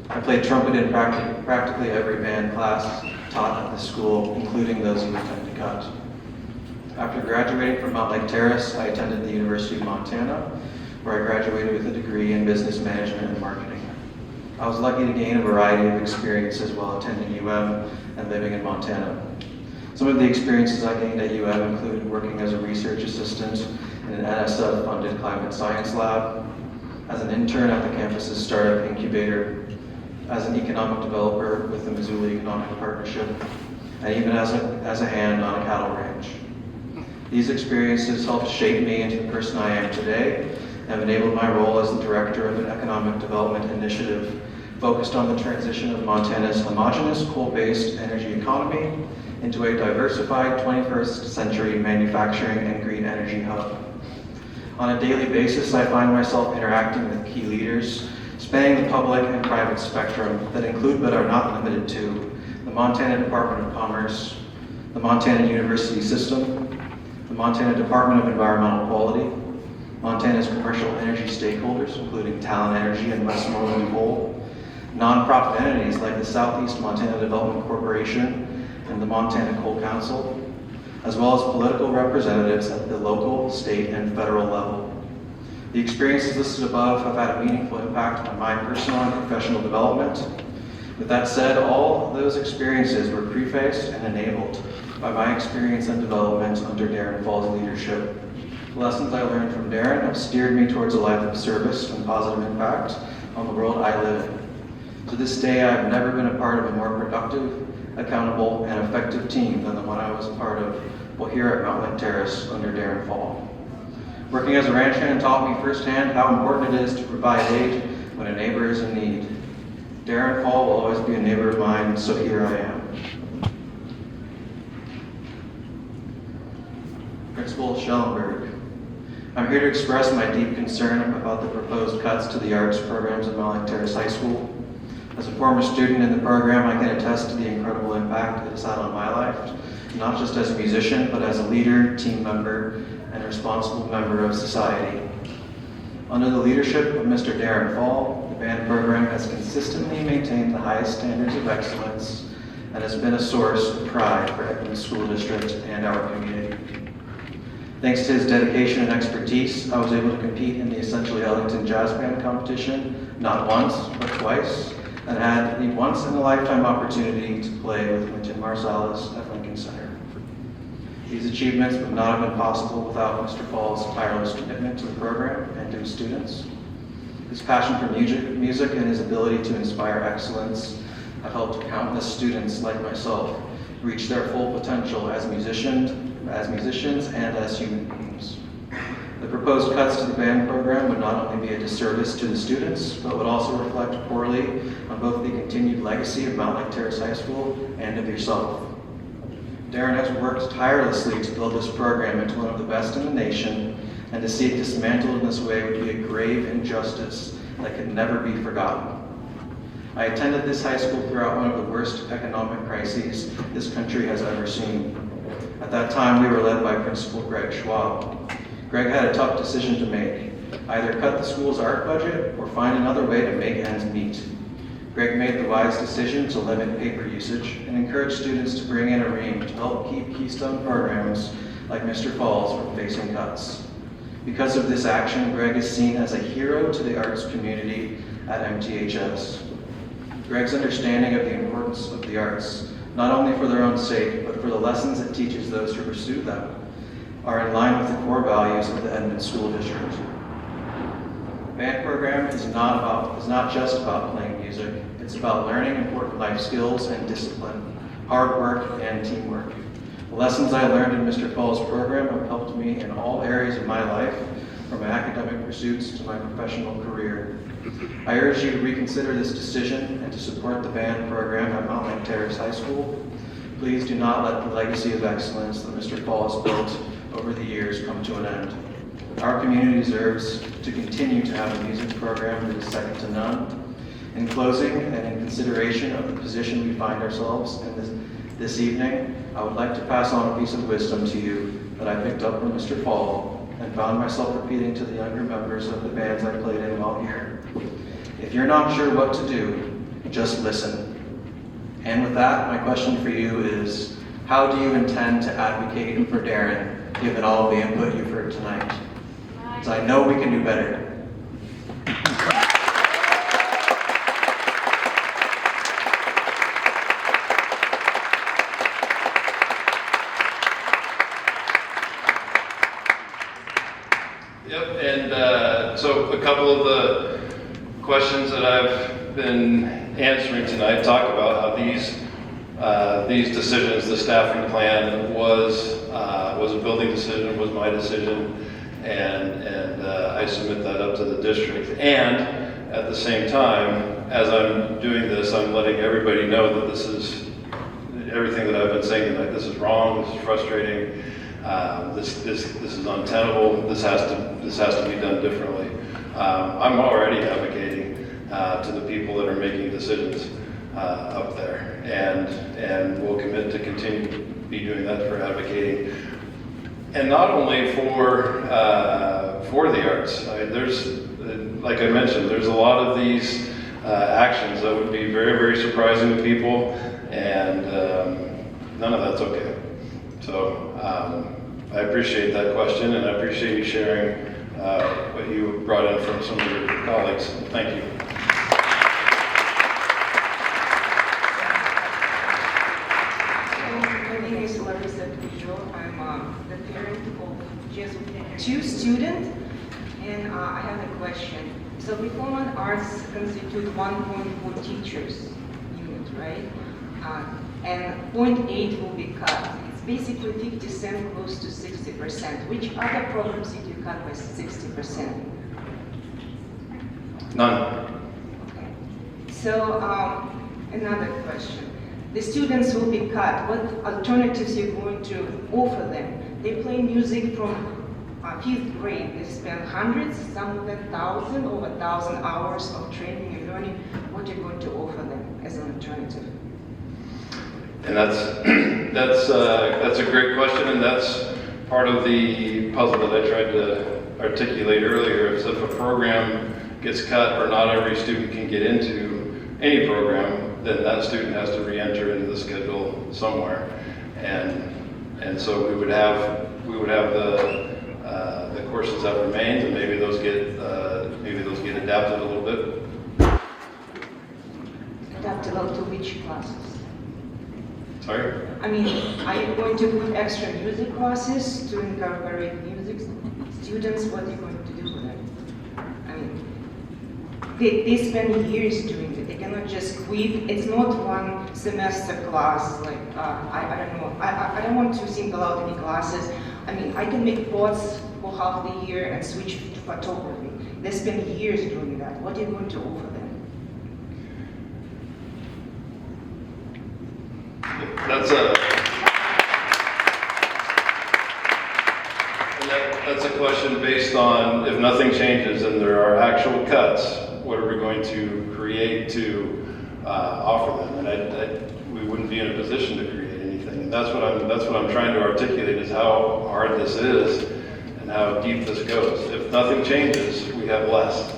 I played trumpet in practically every band class taught at the school, including those you attend to cut. After graduating from Mountlake Terrace, I attended the University of Montana, where I graduated with a degree in business management and marketing. I was lucky to gain a variety of experiences while attending UM and living in Montana. Some of the experiences I gained at UM included working as a research assistant in an NSF-funded climate science lab, as an intern at the campus's startup incubator, as an economic developer with the Missoula Economic Partnership, and even as a hand on a cattle ranch. These experiences helped shape me into the person I am today and have enabled my role as the director of an economic development initiative focused on the transition of Montana's homogeneous coal-based energy economy into a diversified 21st century manufacturing and green energy hub. On a daily basis, I find myself interacting with key leaders spanning the public and private spectrum that include but are not limited to the Montana Department of Commerce, the Montana University System, the Montana Department of Environmental Quality, Montana's commercial energy stakeholders, including Talon Energy and Westmoreland Coal, nonprofit entities like the Southeast Montana Development Corporation and the Montana Coal Council, as well as political representatives at the local, state, and federal level. The experiences listed above have had a meaningful impact on my personal and professional development. With that said, all those experiences were prefaced and enabled by my experience and development under Darren Fall's leadership. The lessons I learned from Darren have steered me towards a life of service and positive impact on the world I live in. To this day, I've never been a part of a more productive, accountable, and effective team than the one I was a part of while here at Mountlake Terrace under Darren Fall. Working as a ranch hand taught me firsthand how important it is to provide aid when a neighbor is in need. Darren Fall will always be a neighbor of mine, so here I am. Principal Schellenberg. I'm here to express my deep concern about the proposed cuts to the arts programs at Mountlake Terrace High School. As a former student in the program, I can attest to the incredible impact it has had on my life, not just as a musician, but as a leader, team member, and responsible member of society. Under the leadership of Mr. Darren Fall, the band program has consistently maintained the highest standards of excellence and has been a source of pride for every school district and our community. Thanks to his dedication and expertise, I was able to compete in the Essentially Ellington Jazz Band competition, not once, but twice, and had the once-in-a-lifetime opportunity to play with Wynton Marsalis at Lincoln Center. These achievements would not have been possible without Mr. Fall's tireless commitment to the program and to his students. His passion for music and his ability to inspire excellence have helped countless students like myself reach their full potential as musicians and as human beings. The proposed cuts to the band program would not only be a disservice to the students, but would also reflect poorly on both the continued legacy of Mountlake Terrace High School and of yourself. Darren has worked tirelessly to build this program into one of the best in the nation, and to see it dismantled in this way would be a grave injustice that could never be forgotten. I attended this high school throughout one of the worst economic crises this country has ever seen. At that time, we were led by Principal Greg Schwab. Greg had a tough decision to make: either cut the school's art budget or find another way to make ends meet. Greg made the wise decision to limit paper usage and encourage students to bring in a ream to help keep keystone programs like Mr. Falls from facing cuts. Because of this action, Greg is seen as a hero to the arts community at MTHS. Greg's understanding of the importance of the arts, not only for their own sake, but for the lessons it teaches those who pursue them, are in line with the core values of the Edmond School District. The band program is not just about playing music. It's about learning important life skills and discipline, hard work and teamwork. The lessons I learned in Mr. Fall's program have helped me in all areas of my life, from my academic pursuits to my professional career. I urge you to reconsider this decision and to support the band program at Mountlake Terrace High School. Please do not let the legacy of excellence that Mr. Fall has built over the years come to an end. Our community deserves to continue to have a music program that is second to none. In closing, and in consideration of the position we find ourselves in this evening, I would like to pass on a piece of wisdom to you that I picked up from Mr. Fall and found myself repeating to the younger members of the bands I played in while here. If you're not sure what to do, just listen. And with that, my question for you is, how do you intend to advocate for Darren, given all the input you've heard tonight? Because I know we can do better. Yep, and so a couple of the questions that I've been answering tonight talk about how these decisions, the staffing plan was a building decision, was my decision, and I submit that up to the district. And at the same time, as I'm doing this, I'm letting everybody know that this is everything that I've been saying tonight. This is wrong. This is frustrating. This is untenable. This has to be done differently. I'm already advocating to the people that are making decisions up there, and we'll commit to continue to be doing that for advocating, and not only for the arts. There's, like I mentioned, there's a lot of these actions that would be very, very surprising to people, and none of that's okay. So I appreciate that question, and I appreciate you sharing what you brought in from some of your colleagues. Thank you. My name is I'm the parent of just two students, and I have a question. So performing arts constitute 1.4 teachers unit, right? And 0.8 will be cut. It's basically 50 cents close to 60%. Which other programs did you cut by 60%? None. Okay. So another question. The students will be cut. What alternatives are you going to offer them? They play music from 5th grade. They spend hundreds, some of them thousands, over 1,000 hours of training and learning. What are you going to offer them as an alternative? And that's a great question, and that's part of the puzzle that I tried to articulate earlier. Is if a program gets cut or not every student can get into any program, then that student has to re-enter into the schedule somewhere, and so we would have the courses that remain, and maybe those get adapted a little bit. Adapted to which classes? Sorry? I mean, are you going to put extra music classes to incorporate music students? What are you going to do with it? I mean, they spend years doing it. They cannot just quit. It's not one semester class. Like I don't know. I don't want to single out any classes. I mean, I can make pots for half the year and switch to photography. They spend years doing that. What are you going to offer them? That's a question based on if nothing changes and there are actual cuts, what are we going to create to offer them? And we wouldn't be in a position to create anything. And that's what I'm trying to articulate is how hard this is and how deep this goes. If nothing changes, we have less.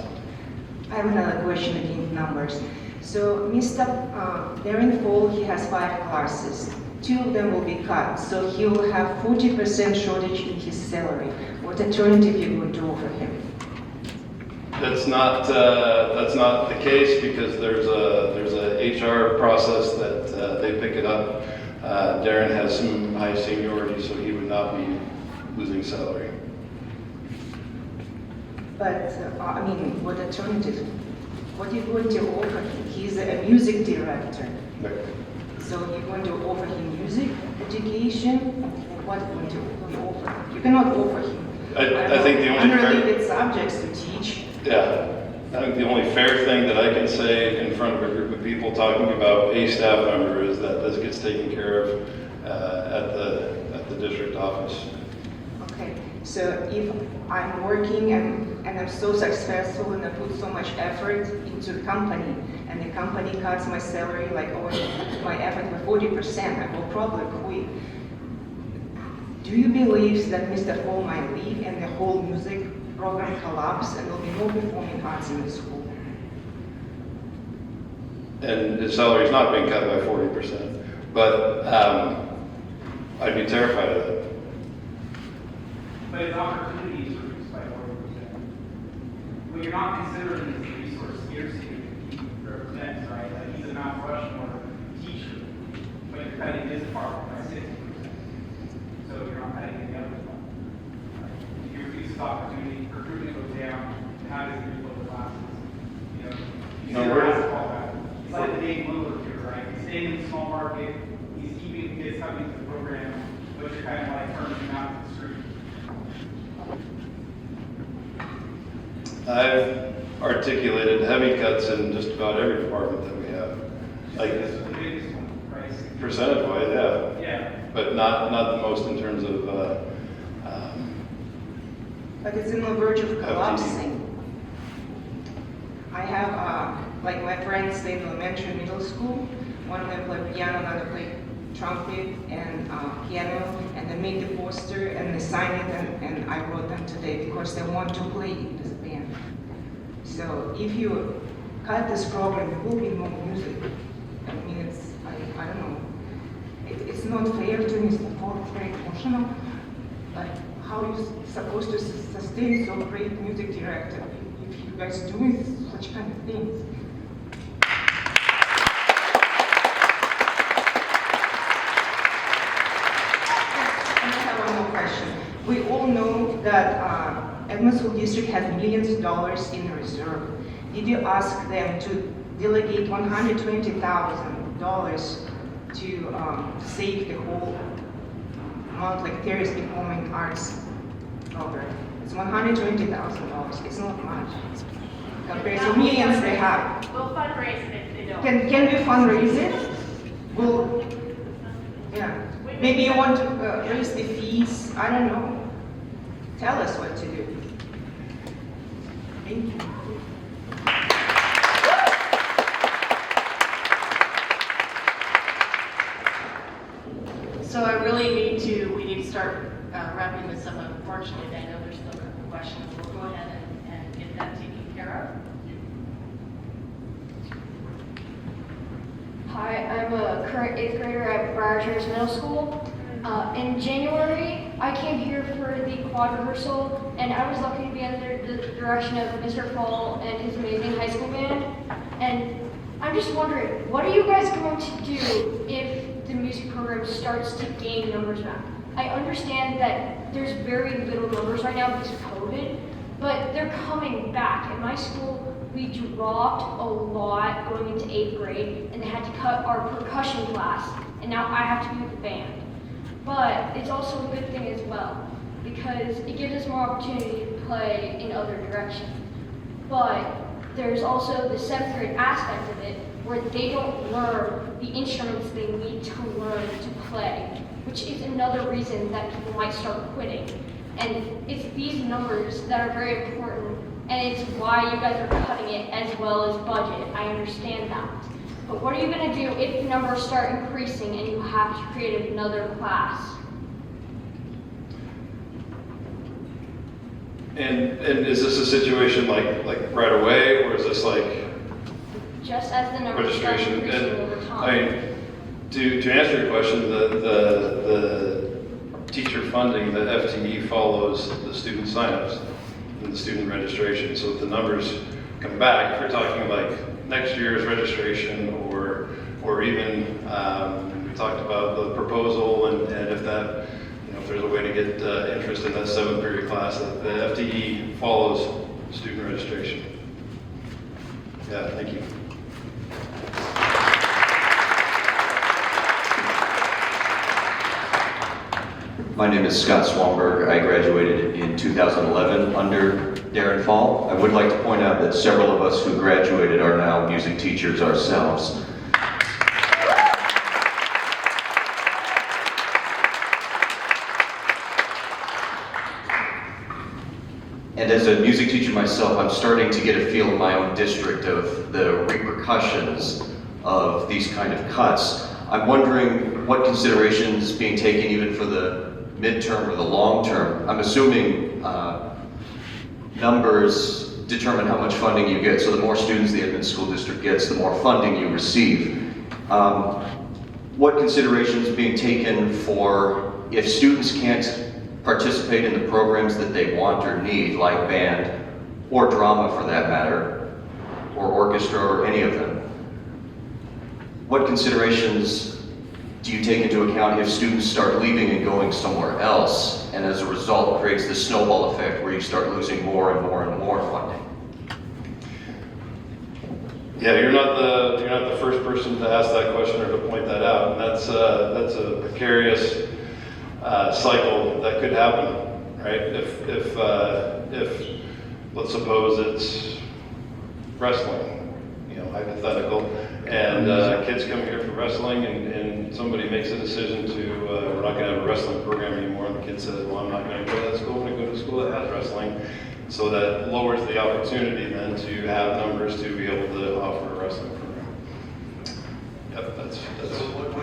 I have another question again, numbers. So Mr. Darren Fall, he has 5 classes. 2 of them will be cut, so he will have 40% shortage in his salary. What alternative are you going to offer him? That's not the case because there's a HR process that they pick it up. Darren has some high seniority, so he would not be losing salary. But I mean, what alternative? What are you going to offer him? He's a music director. Right. So you're going to offer him music education? What are you going to offer him? You cannot offer him I think the only unrelated subjects to teach. Yeah, I think the only fair thing that I can say in front of a group of people talking about a staff member is that this gets taken care of at the district office. Okay, so if I'm working and I'm so successful and I put so much effort into the company and the company cuts my salary, like my effort by 40%, I will probably quit. Do you believe that Mr. Fall might leave and the whole music program collapse and there will be no performing arts in the school? And his salary is not being cut by 40%, but I'd be terrified of it. But his opportunities are reduced by 40%. What you're not considering is the resource scarcity that he represents, right? Like he's a Mount Rushmore teacher, but you're cutting his department by 60%. So you're not cutting the other one. If you reduce his opportunity, recruitment goes down, how does he refill the classes? You know, you see the basketball guy. It's like the Dave Lillard here, right? He's staying in the small market, he's keeping kids coming to the program, but you're kind of like turning him out to the street. I've articulated heavy cuts in just about every department that we have. Like this is the biggest one, right? percentage-wise, yeah. Yeah. But not the most in terms of. But it's in the verge of collapsing. I have, like my friends in elementary, middle school, one of them played piano, another played trumpet and piano, and they made the poster and they signed it and I wrote them today because they want to play this band. So if you cut this program, there will be no music. I mean, I don't know. It's not fair to me, it's very emotional, but how are you supposed to sustain so great music director if you guys doing such kind of things? We all know that Edmonds School District has millions of dollars in reserve. Did you ask them to delegate $120,000 to save the whole Mountlake Terrace Performing Arts program? It's $120,000. It's not much compared to millions they have. We'll fundraise it if they don't. Can we fundraise it? We'll, yeah. Maybe you want to raise the fees. I don't know. Tell us what to do. Thank you. So we need to start wrapping this up. Unfortunately, I know there's still a couple questions. We'll go ahead and get that taken care of. Hi, I'm a current 8th grader at Briar Terrace Middle School. In January, I came here for the quad rehearsal, and I was lucky to be under the direction of Mr. Fall and his amazing high school band. And I'm just wondering, what are you guys going to do if the music program starts to gain numbers back. I understand that there's very little numbers right now because of COVID, but they're coming back. At my school, we dropped a lot going into 8th grade, and they had to cut our percussion class, and now I have to be with the band. But it's also a good thing as well, because it gives us more opportunity to play in other directions. But there's also the 7th grade aspect of it, where they don't learn the instruments they need to learn to play, which is another reason that people might start quitting. And it's these numbers that are very important, and it's why you guys are cutting it as well as budget. I understand that. But what are you going to do if the numbers start increasing and you have to create another class? And is this a situation like right away, or is this like Just as the numbers start registration? increasing And over time. I mean, to answer your question, the teacher funding, the FTE follows the student signups and the student registration. So if the numbers come back, if you're talking like next year's registration, or even we talked about the proposal, and if that, if there's a way to get interest in that 7th period class, the FTE follows student registration. Yeah, thank you. My name is Scott Swanberg. I graduated in 2011 under Darren Fall. I would like to point out that several of us who graduated are now music teachers ourselves. And as a music teacher myself, I'm starting to get a feel in my own district of the repercussions of these kind of cuts. I'm wondering what considerations being taken even for the midterm or the long term. I'm assuming numbers determine how much funding you get. So the more students the Edmonds School District gets, the more funding you receive. What considerations being taken for if students can't participate in the programs that they want or need, like band, or drama for that matter, or orchestra, or any of them? What considerations do you take into account if students start leaving and going somewhere else, and as a result creates this snowball effect where you start losing more and more and more funding? Yeah, you're not the first person to ask that question or to point that out, and that's a precarious cycle that could happen, right? If let's suppose it's wrestling, hypothetical, and kids come here for wrestling, and somebody makes a decision to we're not going to have a wrestling program anymore, and the kid says, well, I'm not going to go to that school, I'm going to go to a school that has wrestling. So that lowers the opportunity then to have numbers to be able to offer a wrestling program. Yep, that's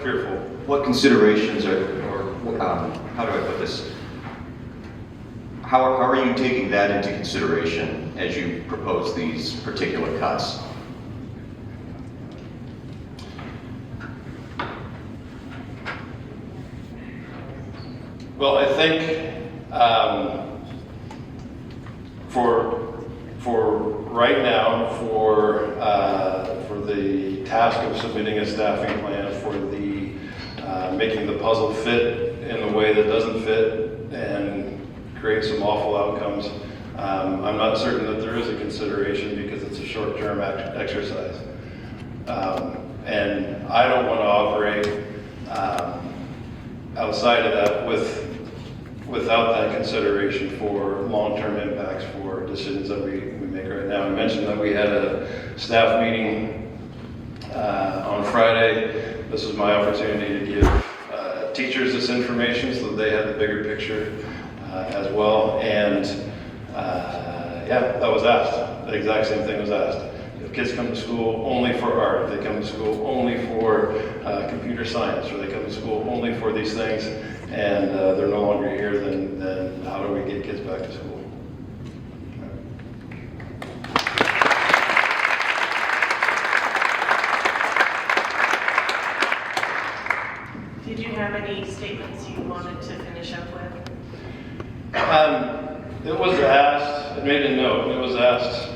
fearful. What considerations how do I put this? How are you taking that into consideration as you propose these particular cuts? Well, I think for right now, for the task of submitting a staffing plan, for the making the puzzle fit in a way that doesn't fit and create some awful outcomes, I'm not certain that there is a consideration because it's a short-term exercise. And I don't want to operate outside of that without that consideration for long-term impacts for decisions that we make right now. I mentioned that we had a staff meeting on Friday. This was my opportunity to give teachers this information so that they had the bigger picture as well. And yeah, that was asked. The exact same thing was asked. If kids come to school only for art, if they come to school only for computer science, or they come to school only for these things, and they're no longer here, then how do we get kids back to school? Did you have any statements you wanted to finish up with? It was asked, I made a note, it was asked,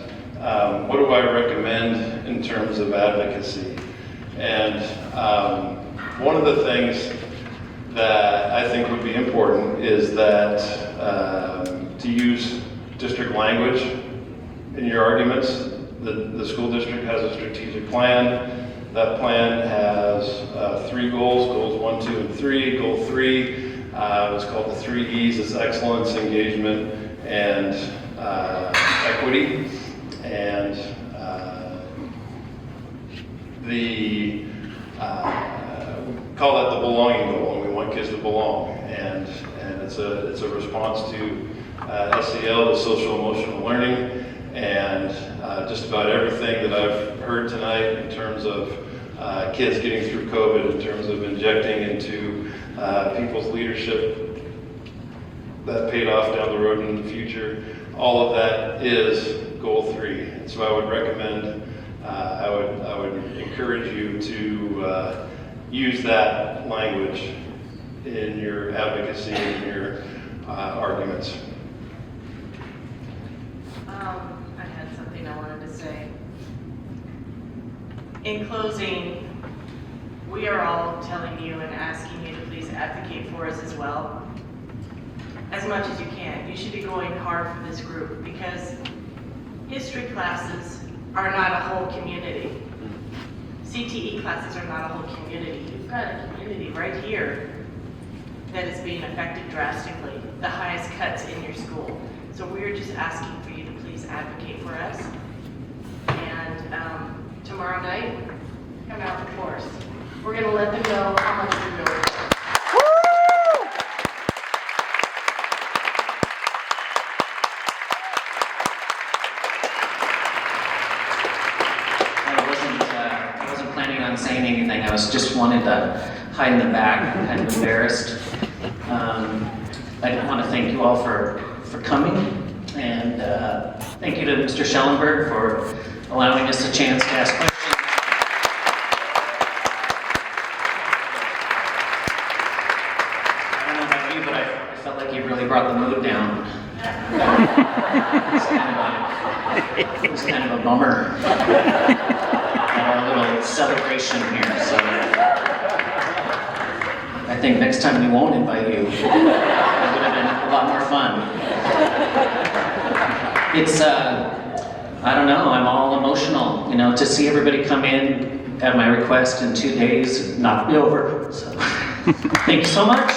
what do I recommend in terms of advocacy? And One of the things that I think would be important is that to use district language in your arguments. The school district has a strategic plan. That plan has 3 goals, goals 1, 2, and 3. Goal 3 is called the 3 E's. It's excellence, engagement, and equity. And we call that the belonging goal, and we want kids to belong. And it's a response to SEL, the social emotional learning, and just about everything that I've heard tonight in terms of kids getting through COVID, in terms of injecting into people's leadership that paid off down the road in the future. All of that is goal 3. And so I would recommend, I would encourage you to use that language in your advocacy and your arguments. I had something I wanted to say. In closing, we are all telling you and asking you to please advocate for us as well, as much as you can. You should be going hard for this group because history classes are not a whole community. CTE classes are not a whole community. You've got a community right here that is being affected drastically, the highest cuts in your school. So we're just asking for you to please advocate for us. And tomorrow night, come out in force. We're gonna let them know how much we really care. I wasn't planning on saying anything. I was just wanted to hide in the back, kind of embarrassed. I did want to thank you all for coming, and thank you to Mr. Schellenberg for allowing us a chance to ask questions. I don't know about you, but I felt like you really brought the mood down. It was kind of a bummer. Our little celebration here, so I think next time we won't invite you. It would have been a lot more fun. It's, I don't know, I'm all emotional, to see everybody come in at my request in 2 days, knock me over. So, thank you so much.